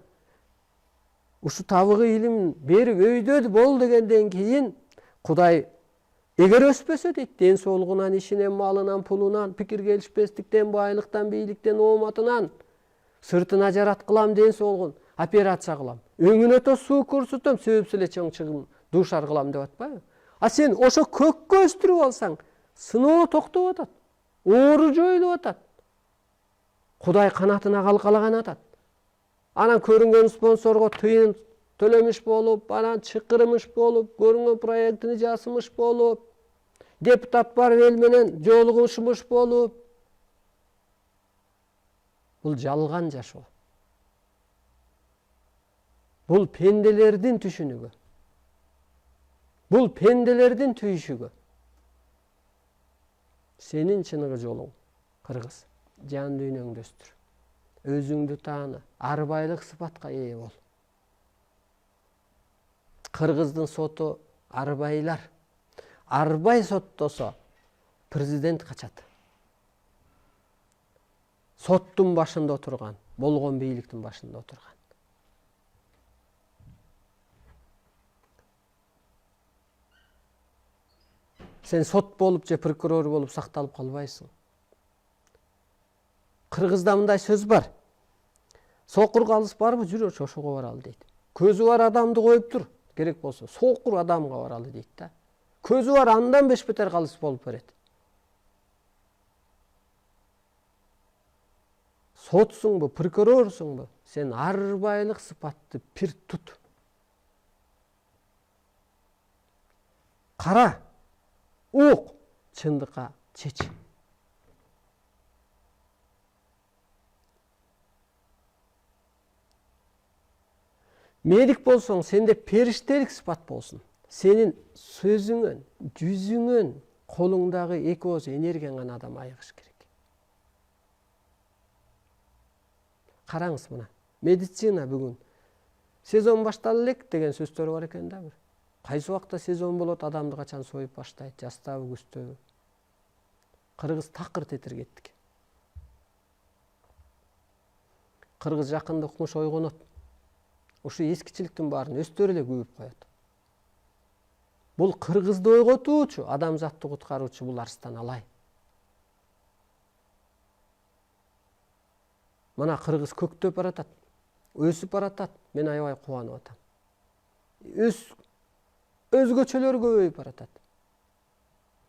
ушу табыгы илим берип өйдө бол дегенден кийин Кудай эгер өспөсө дейт, ден соолугунан, ишинен, малынан, пулунан, пикир келишпестиктен, байлыктан, бийликтен, ооматынан сыртына жарат кылам ден соолугун, операция кылам. Өңүнө то суу көрсөтөм, сөбүп чоң чыгым душар кылам деп атпайбы? А сен ошо көккө өстүрүп алсаң, сыноо токтоп атат. Оору жоюлуп атат. Кудай канатына калкалаган атат. Анан көрүнгөн спонсорго тыйын төлөмүш болуп, анан чыкырмыш болуп, көрүнгөн проектини жасымыш болуп, депутат барып эл менен жолугушмуш болуп. Бул жалган жашоо. Бул пенделердин түшүнүгү. Бул пенделердин түйүшүгү. Сенин чыныгы жолуң, кыргыз, жан дүйнөңдү өстүр. Өзүңдү тааны, арбайлык сыпатка ээ бол. Кыргыздын соту арбайлар. Арбай соттосо президент качат. Соттун башында отурган, болгон бийликтин башында отурган. Сен сот болуп же прокурор болуп сакталып калбайсың. Кыргызда мындай сөз бар. Сокур калыс барбы, жүрө ошого баралы дейт. Көзү бар адамды коюп тур, керек болсо сокур адамга баралы дейт да. Көзү бар андан 5 бетер калыс болуп берет. Сотсуңбу, прокурорсуңбу, сен арбайлык сыпатты пир тут. Кара, ук, чындыкка чеч. Медик болсоң, сенде периштелик сыпат болсун. Сенин сөзүңөн, жүзүңөн, колуңдагы эки ооз энергияң гана адам айыгыш керек. Караңыз мына, медицина бүгүн сезон башталып элек деген сөздөр бар экен да бир. Кайсы убакта сезон болот, адамды качан союп баштайт, жастабы, күздөгү. Кыргыз такыр тетиргеттик. Кыргыз жакында укмуш ойгонот. Ушу эскичиликтин баарын өздөрү эле күбүп коет. Бул кыргызды ойготуучу, адамзатты куткаруучу бул Арстан Алай. Мына кыргыз көктөп баратат, өсүп баратат, мен аябай кубанып атам. Өзгөчөлөр көбөйүп баратат.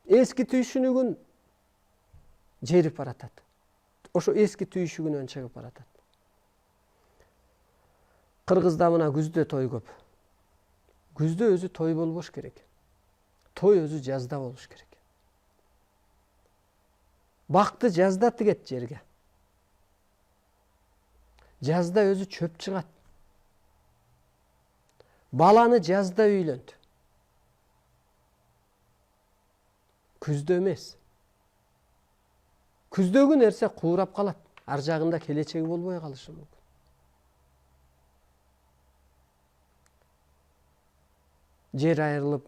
Эски түйшүнүгүн жерип баратат. Ошо эски түйшүгүнөн чыгып баратат. Кыргызда мына күздө той көп. Күздө өзү той болбош керек. Той өзү жазда болуш керек. Бакты жазда тигет жерге. Жазда өзү чөп чыгат. Баланы жазда үйлөнт. Күздө эмес. Күздөгү нерсе куурап калат. Ар жагында келечеги болбой калышы мүмкүн. Жер айрылып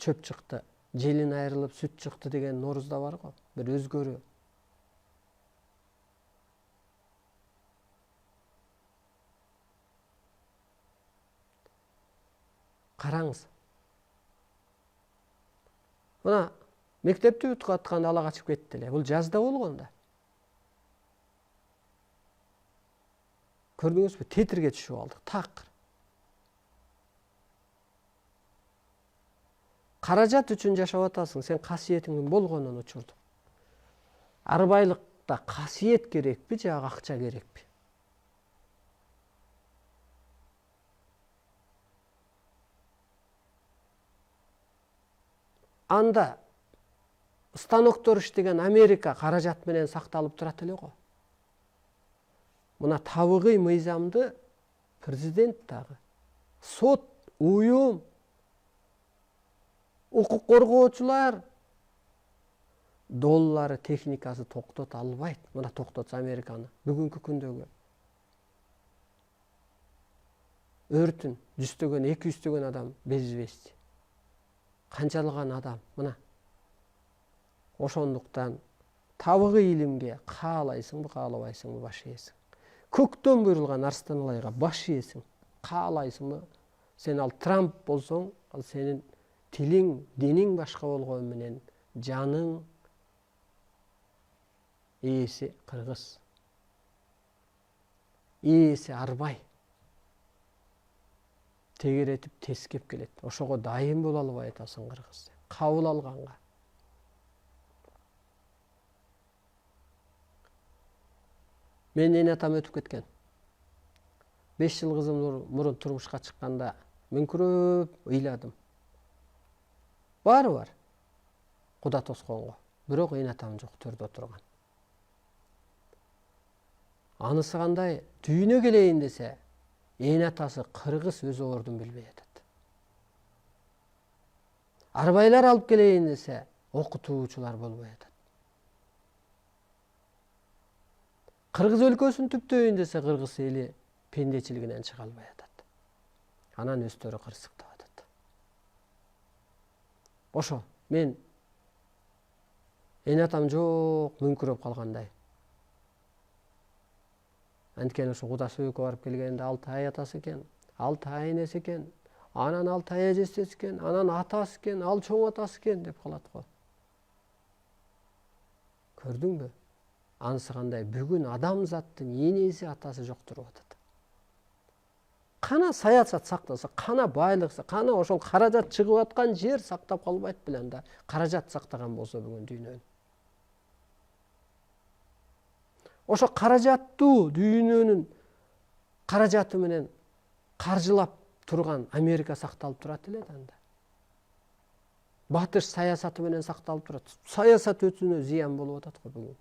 чөп чыкты, желин айрылып сүт чыкты деген Норузда бар го, бир өзгөрүү. Караңыз. Мына мектепти бүтүп атканда ала качып кетти эле. Бул жазда болгон да. Көрдүңүзбү? Тетирге түшүп алдык, такыр. каражат үчүн жашап атасың, сен касиетиңдин болгонун учурду. Арбайлыкта касиет керекпи же акча керекпи? Анда станоктор иштеген Америка каражат менен сакталып турат эле го. Мына табыгый мыйзамды президент дагы, сот, уюм, укук коргоочулар доллары, техникасы токтото албайт. Мына токтотса Американы бүгүнкү күндөгү өртүн 100-төгөн, 200-төгөн адам безбести. Канчалыган адам, мына. Ошондуктан табыгый илимге каалайсыңбы, каалабайсыңбы баш ийесиң. Көктөн буйрулган Арстан Алайга баш ийесиң. Каалайсыңбы? Сен ал Трамп болсоң, ал сенин тилиң, диниң башка болгону менен жаның ээси кыргыз. Ээси арбай. Тегеретип тескеп келет. Ошого дайым боло албай атасың кыргыз. Кабыл алганга. Мен эне атам өтүп кеткен. 5 жыл кызым мурун турмушка чыкканда мен көрөп ыйладым. Баары бар. Куда тосконго. Бирок эне атам жок, төрдө отурган. Анысы кандай? Дүйнө келейин десе, эне атасы кыргыз өз ордун билбей атат. Арбайлар алып келейин десе, окутуучулар болбой атат. Кыргыз өлкөсүн түптөйүн десе, кыргыз эли пендечилигинен чыга албай атат. Анан өздөрү кырсыктап атат. Ошо мен эне атам жок, мүңкүрөп калгандай. Анткени ошо кудасы өйкө барып келгенде 6 ай атасы экен, 6 ай энеси экен, анан 6 ай эжеси экен, анан атасы экен, ал чоң атасы экен деп калат го. Көрдүңбү? Анысы кандай? Бүгүн адамзаттын энеси, атасы жок туруп атат. Кана саясат сактаса, кана байлыкса, кана ошол каражат чыгып аткан жер сактап калбайт беле анда. Каражат сактаган болсо бүгүн дүйнөнү. Ошо каражаттуу дүйнөнүн каражаты менен каржылап турган Америка сакталып турат эле анда. Батыш саясаты менен сакталып турат. Саясат өтүнө зыян болуп атат го бүгүн.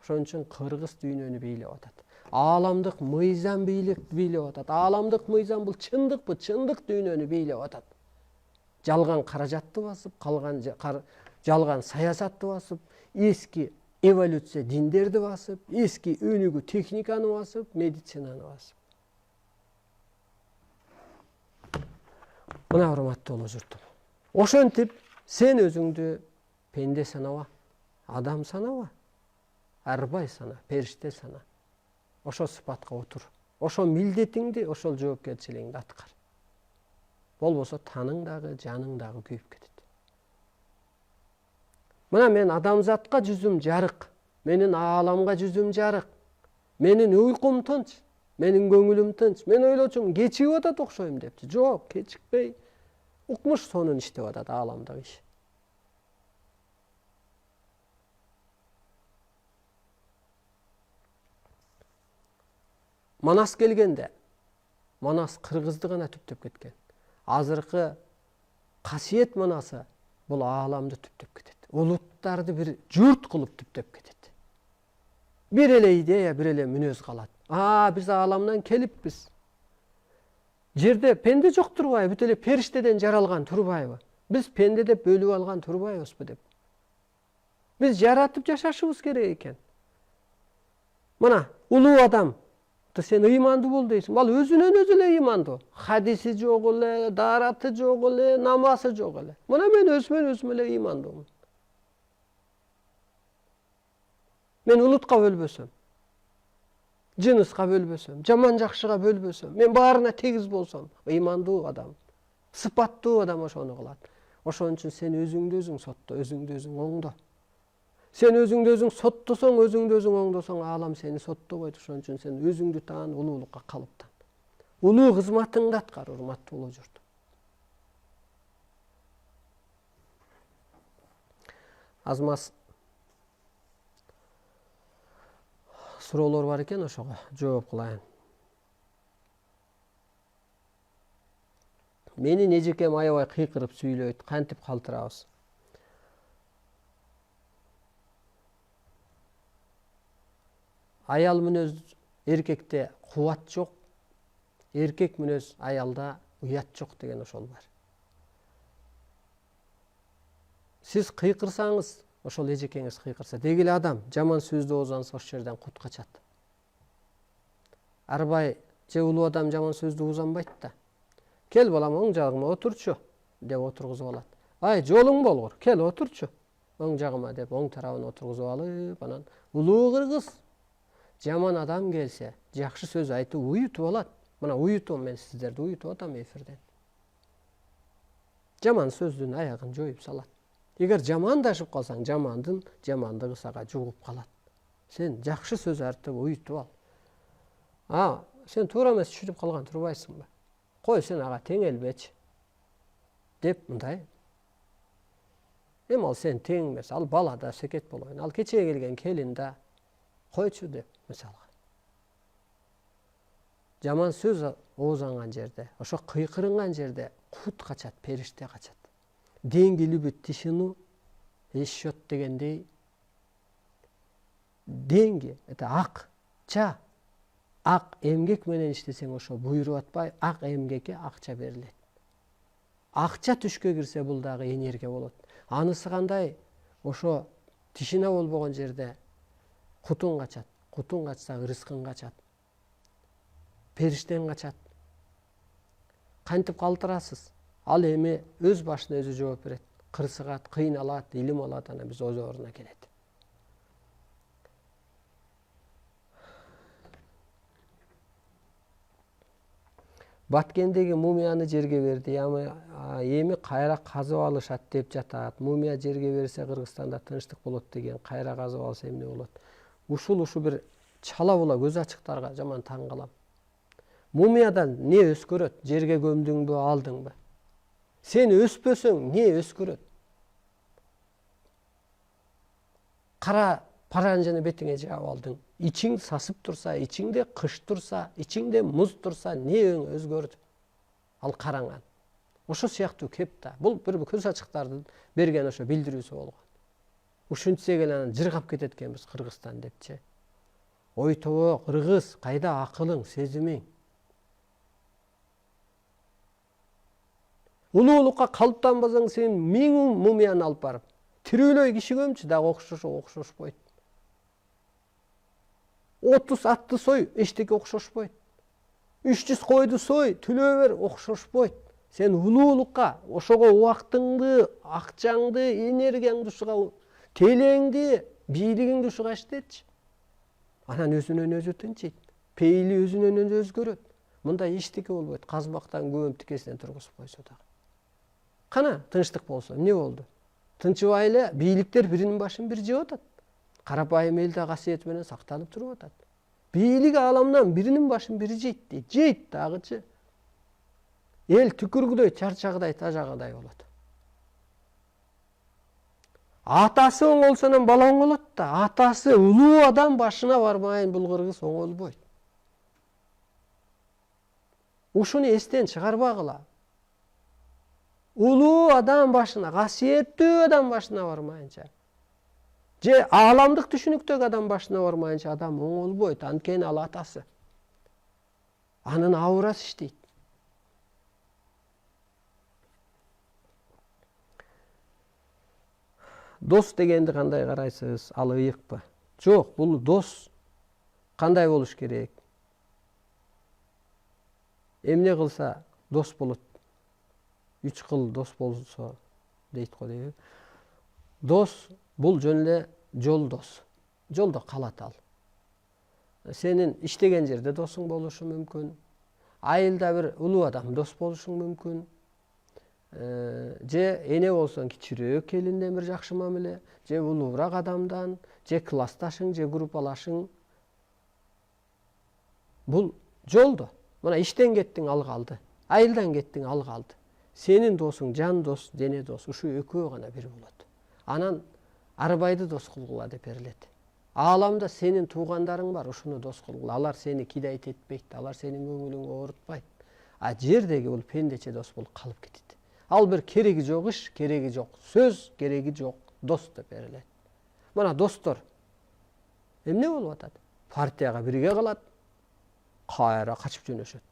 Ошон үчүн кыргыз дүйнөнү бийлеп атат. Ааламдык мыйзам бийлеп атат. Ааламдык мыйзам бул чындыкпы? Чындык дүйнөнү бийлеп атат. Жалган каражатты басып, калган жалган саясатты басып, эски эволюция диндерди басып, эски өнүгүү техниканы басып, медицинаны басып. Мына урматтуу журтум. Ошентип сен өзүңдү пенде санаба, адам санаба, арбай сана, периште сана. Ошо сыпатка отур. Ошо милдетиңди, ошол жоопкерчилигиңди аткар. Болбосо таның дагы, жаның дагы күйүп кетет. Мына мен адамзатка жүзүм жарык, менин ааламга жүзүм жарык, менин уйкум тынч, менин көңүлүм тынч. Мен ойлочумун, кечигип атат окшойм депчи. Жок, кечикпей, укмуш сонун иштеп атат ааламдагы иш. Манас келгенде, Манас кыргызды гана түптөп кеткен. Азыркы касиет манасы бул ааламды түптөп кетет. Улуттарды бир журт кылып түптөп кетет. Бир эле идея, бир эле мүнөз калат. Биз ааламдан келиппиз. Жерде пенде жок турбайбы? Бүт эле периштеден жаралган турбайбы? Биз пенде деп бөлүп алган турбайбызбы деп. Биз жаратып жашашыбыз керек экен. Мына улуу адам сен ыймандуу бол дейсиң. Ал өзүнөн өзү эле ыймандуу. Хадиси жок эле, даараты жок эле, намазы жок эле. Мына мен өзүм эле ыймандуумун. Мен улутка бөлбөсөм, жыныска бөлбөсөм, жаман жакшыга бөлбөсөм, мен баарына тегиз болсом, ыймандуу адам, сыпаттуу адам ошону кылат. Ошон үчүн сен өзүңдү өзүң сотто, өзүңдү өзүң оңдо. Сен өзүңдү өзүң соттосоң, өзүңдү өзүң оңдосоң, аалам сени соттобойт. Ошон үчүн сен өзүңдү таан, улуулукка калыптан. Улуу кызматыңды аткар, урматтуу улуу журт. аз маз суроолор бар экен, ошого жооп кылайын. Менин эжекем аябай кыйкырып сүйлөйт, кантип калтырабыз? Аял мүнөз эркекте кубат жок, эркек мүнөз аялда уят жок деген ошол бар. Сиз кыйкырсаңыз, ошол эжекеңиз кыйкырса, деги эле адам жаман сөздү оозаңыз, ошол жерден кут качат. Арбай же улуу адам жаман сөздү уузанбайт да. Кел балам, оң жагыма отурчу деп отургузуп алат. Ай, жолуң болгур, кел отурчу оң жагыма деп оң тарабына отургузуп алып, анан улуу кыргыз жаман адам келсе, жакшы сөз айтып уютуп алат. Мына уютум, мен сиздерди уютуп атам эфирден. Жаман сөздүн аягын жоюп салат. Эгер жамандашып калсаң, жамандын жамандыгы сага жугуп калат. Сен жакшы сөз айтып уютуп ал. Сен туура эмес түшүнүп калган турбайсыңбы? Кой, сен ага теңелбечи деп мындай. Ал сен тең эмес, ал бала да секет болойн, ал кечээ келген келин да, койчу деп мисалга. Жаман сөз оозанган жерде, ошо кыйкырынган жерде кут качат, периште качат. Деньги любят тишину и счет дегендей. Деньги — это акча. Ак эмгек менен иштесең, ошо буйруп атпай, ак эмгекке акча берилет. Акча түшкө кирсе, бул дагы энергия болот. Анысы кандай? Ошо тишина болбогон жерде кутуң качат. Кутуң качса, рызкың качат. Периштең качат. Кантип калтырасыз? Ал эми өз башына өзү жооп берет. Кырсыгат, кыйналат, илим алат, анан биз өз ордуна келет. Баткендеги мумияны жерге берди. Эми кайра казып алышат деп жатат. Мумия жерге берсе Кыргызстанда тынчтык болот деген. Кайра казып алса эмне болот? Ушу бир чала була көз ачыктарга жаман таң калам. Мумиядан не өскөрөт? Жерге көмдүңбү, алдыңбы? Сен өспөсөң, не өскөрөт? Кара паранжаны бетиңе жаап алдың. Ичиң сасып турса, ичиңде кыш турса, ичиңде муз турса, не өзгөрдү? Ал караңан. Ошо сыяктуу кеп да. Бул бир көз ачыктардын берген ошо билдирүүсү болгон. Ушинтсек эле анан жыргап кетет экенбиз Кыргызстан депчи. Ой тобо, кыргыз, кайда акылың, сезимиң? Улуулукка калыптанбасаң, сен 1000 мумияны алып барып, тирүүлөй киши көмчү дагы окшошпойт. 30 атты сой, эчтеке окшошпойт. 300 койду сой, төлөө бер, окшошпойт. Сен улуулукка, ошого убактыңды, акчаңды, энергияңды ушуга, телеңди, бийлигиңди ушуга иштетчи. Анан өзүнөн өзү тынчыйт. Пейили өзүнөн өзү өзгөрөт. Мындай эчтеке болбойт. Казмактан көмүп тикесинен тургузуп койсо дагы. Кана тынчтык болсо эмне болду? Тынчыбай эле бийликтер биринин башын бир жеп атат. Карапайым эл да касиети менен сакталып туруп атат. Бийлик ааламынан биринин башын бири жейт дейт. Жейт дагычы. Эл түкүргүдөй, чарчагыдай, тажагыдай болот. Атасы оңолсонун бала оңолот да. Атасы улуу адам башына бармайын бул кыргыз оңолбойт. Ушуну эстен чыгарбагыла. Улуу адам башына, касиеттүү адам башына бармайынча, же ааламдык түшүнүктөгү адам башына бармайынча адам оңолбойт. Анткени ал атасы. Анын аурасы иштейт. Дос дегенди кандай карайсыз? Ал ыйыкпы? Жок, бул дос кандай болуш керек? Эмне кылса дос болот? 3 кыл дос болсо дейт го дейби. Дос бул жөн эле жолдос. Жолдо калат ал. Сенин иштеген жерде досуң болушу мүмкүн. Айылда бир улуу адам дос болушуң мүмкүн. Же эне болсоң кичирөөк келинден бир жакшы мамиле, же улуураак адамдан, же классташың, же группалашың. Бул жолдо. Мына иштен кеттиң, ал калды. Айылдан кеттиң, ал калды. Сенин досуң жан дос, дене дос, ушу экөө гана бир болот. Анан арбайды дос кылгыла деп берилет. Ааламда сенин туугандарың бар, ушуну дос кылгыла. Алар сени кидайт этпейт, алар сенин көңүлүңдү оорутпайт. А жердеги бул пендече дос болуп калып кетет. Ал бир кереги жок иш, кереги жок сөз, кереги жок дос деп берилет. Мына достор эмне болуп атат? Партияга бирге калат, кайра качып жөнөшөт.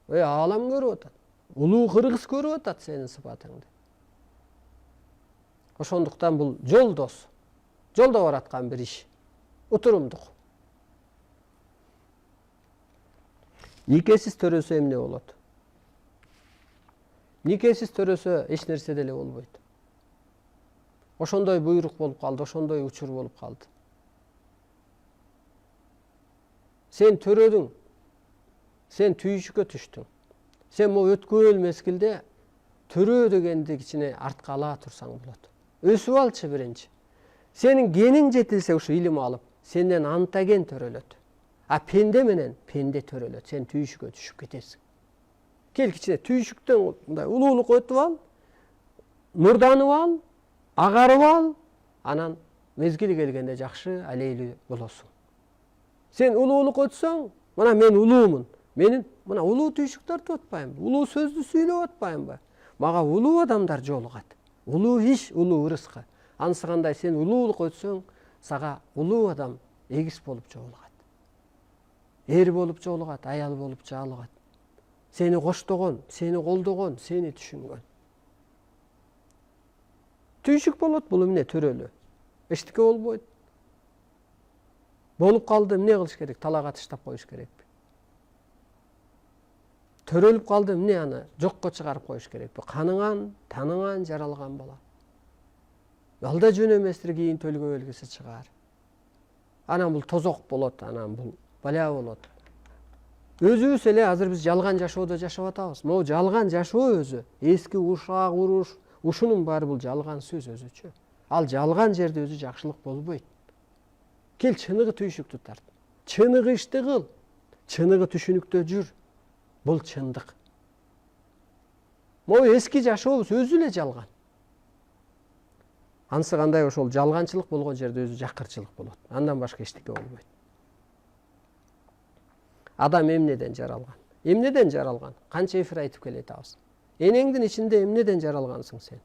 Аалам көрүп атат. Улуу кыргыз көрүп атат сенин сыпатыңды. Ошондуктан бул жолдос, жолдо бараткан бир иш. Утурумдук. Никесиз төрөсө эмне болот? Никесиз төрөсө эч нерсе деле болбойт. Ошондой буйрук болуп калды, ошондой учур болуп калды. Сен төрөдүң, сен түйүшүккө түштүң. Сен могу өткөн мезгилде төрөө дегенди кичине артка ала турсаң болот. Өсүп алчы биринчи. Сенин гениң жетилсе ушу илим алып, сенден антаген төрөлөт. А пенде менен пенде төрөлөт. Сен түйүшүккө түшүп кетесиң. Кел кичине түйүшүктөн мындай улуулук өтүп ал, нурданып ал, агарып ал, анан мезгили келгенде жакшы алейлүү болосуң. Сен улуулук өтсөң, мына мен улуумун. Менин мына улуу түйүшүк тартып атпаймбы? Улуу сөздү сүйлөп атпаймбы? Мага улуу адамдар жолугат. Улуу иш, улуу ырыска. Анысы кандай сен улуулук өтсөң, сага улуу адам эгиз болуп жолугат. Эр болуп жолугат, аял болуп жолугат. Сени коштогон, сени колдогон, сени түшүнгөн. Түйүшүк болот, бул эмне төрөлүү. Эчтеке болбойт. Болуп калды, эмне кылыш керек? Талака таштап коюш керекпи? Төрөлүп калды, эмне аны жокко чыгарып коюш керекпи? Каныңан, таныңан жаралган бала. Алда жөн эместир, кийин төлгө белгиси чыгар. Анан бул тозок болот, анан бул баля болот. Өзүбүз эле азыр биз жалган жашоодо жашап атабыз. Могу жалган жашоо өзү, эски ушак уруш, ушунун баары бул жалган сөз өзүчө. Ал жалган жерде өзү жакшылык болбойт. Кел чыныгы түйүшүктү тарт. Чыныгы ишти кыл. Чыныгы түшүнүктө жүр. Бул чындык. Могу эски жашообуз өзү эле жалган. Анысы кандай ошол жалганчылык болгон жерде өзү жакырчылык болот. Андан башка эчтеке болбойт. Адам эмнеден жаралган? Эмнеден жаралган? Канча эфир айтып келатабыз. Энеңдин ичинде эмнеден жаралгансың сен?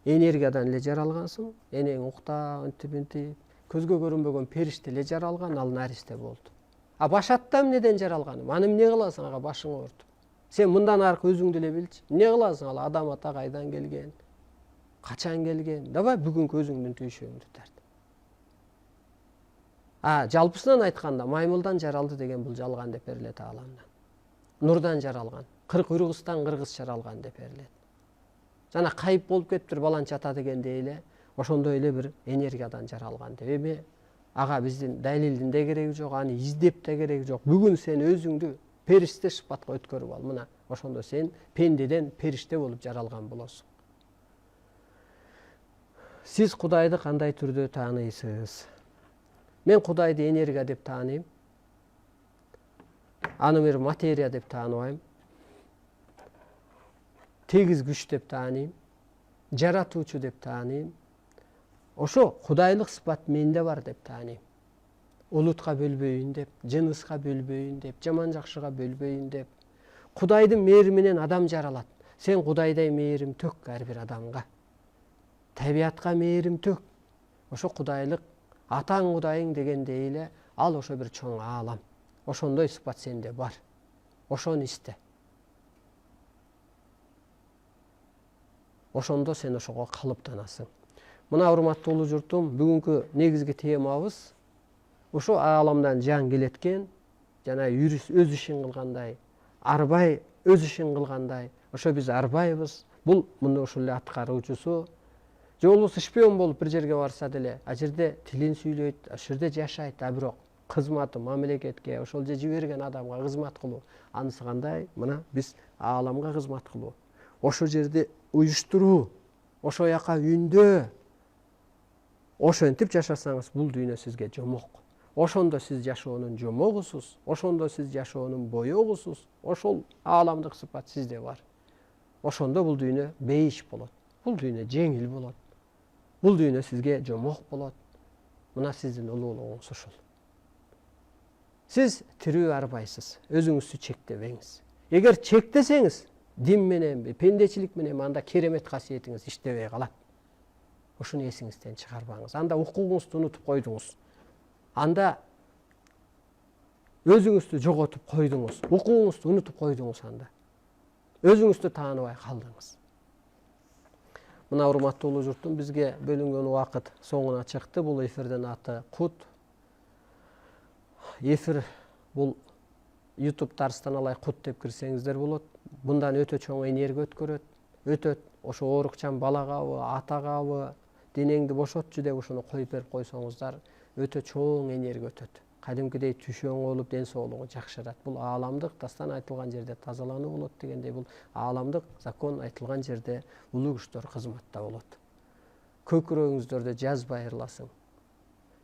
Энергиядан эле жаралгансың. Энең укта, ынтип, көзгө көрүнбөгөн периште эле жаралган, ал наристе болду. А башатта эмнеден жаралганым? Аны эмне кыласың ага башыңа ортуп? Сен мындан аркы өзүңдү эле билчи. Эмне кыласың ал адам ата кайдан келген? Качан келген? Давай бүгүнкү өзүңдүн түйшөгүңдү тарт. Жалпысынан айтканда маймылдан жаралды деген бул жалган деп берилет ааламдан. Нурдан жаралган, кыргызстан кыргыз жаралган деп берилет. Жана кайып болуп кетиптир баланча ата дегендей эле, ошондой эле бир энергиядан жаралган деп. Эми ага биздин далилдин да кереги жок, аны издеп да кереги жок. Бүгүн сен өзүңдү периште сыпатка өткөрүп ал. Мына ошондо сен пендеден периште болуп жаралган болосуң. Сиз Кудайды кандай түрдө тааныйсыз? Мен Кудайды энергия деп тааныйм. Аны бир материя деп тааныбайм. Тегиз күч деп тааныйм. Жаратуучу деп тааныйм. Ошо кудайлык сыпат менде бар деп тааныйм. Улутка бөлбөйүн деп, жыныска бөлбөйүн деп, жаман жакшыга бөлбөйүн деп. Кудайдын мээриминен адам жаралат. Сен Кудайдай мээрим төк ар бир адамга. Табиатка мээрим төк. Ошо кудайлык, атаң Кудайың дегендей эле, ал ошо бир чоң аалам. Ошондой сыпат сенде бар. Ошону исте. Ошондо сен ошого калыптанасың. Мына урматтуу улуу журтум, бүгүнкү негизги темабыз ошо ааламдан жан келеткен, жана өз ишин кылгандай, арбай өз ишин кылгандай, ошо биз арбайбыз. Бул мында ошол эле аткаруучусу. Же болбосо шпион болуп бир жерге барса деле, а жерде тилин сүйлөйт, а жерде жашайт, а бирок кызматы мамлекетке, ошол же жиберген адамга кызмат кылуу. Анысы кандай? Мына биз ааламга кызмат кылуу. Ошол жерде уюштуруу, ошол жака үндөө. Ошентип жашасаңыз, бул дүйнө сизге жомок. Ошондо сиз жашоонун жомогусуз, ошондо сиз жашоонун боёгусуз. Ошол ааламдык сыпат сизде бар. Ошондо бул дүйнө бейиш болот. Бул дүйнө жеңил болот. Бул дүйнө сизге жомок болот. Мына сиздин улуулугуңуз ушул. Сиз тирүү арбайсыз, өзүңүздү чектебеңиз. Эгер чектесеңиз, дин мененби, пендечилик мененби, анда керемет касиетиңиз иштебей калат. Ушуну эсиңизден чыгарбаңыз. Анда укугуңузду унутуп койдуңуз. Анда өзүңүздү жоготуп койдуңуз. Укугуңузду унутуп койдуңуз анда. Өзүңүздү тааныбай калдыңыз. Мына урматтуу улуу журтум, бизге бөлүнгөн убакыт соңуна чыкты. Бул эфирдин аты Кут. Эфир бул YouTube дарстан алай Кут деп кирсеңиздер болот. Bundan өтө чоң энергия өткөрөт. Өтөт. Ошо оорукчан балагабы, атагабы, денеңди бошотчу деп ошону коюп берип койсоңуздар, өтө чоң энергия өтөт. Кадимкидей түшөң болуп, ден соолугу жакшырат. Бул ааламдык дастан айтылган жерде тазалануу болот дегендей, бул ааламдык закон айтылган жерде улуу күчтөр кызматта болот. Көкүрөгүңүздөрдө жазбай ырласың.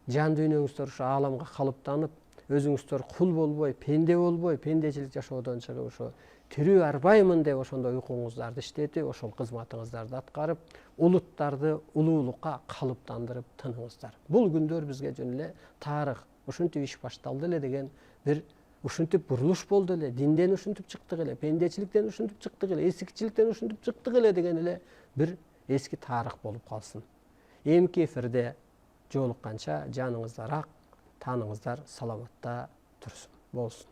Жан дүйнөңүздөр ушу ааламга калыптанып, өзүңүздөр кул болбой, пендечилик жашоодон чыгып, ошо тирүү арбаймын деп ошондой укугуңуздарды иштетип, ошол кызматыңыздарды аткарып, улуттарды улуулукка калыптандырып тыныңыздар. Бул күндөр бизге жөн эле тарых, ушинтип иш башталды эле деген бир ушинтип бурулуш болду эле, динден ушинтип чыктык эле, пендечиликтен ушинтип чыктык эле, эсикчиликтен ушинтип чыктык эле деген эле бир эски тарых болуп калсын. Эмки эфирде жолукканча жаныңыздар ак, таныңыздар саламатта турсун болсун.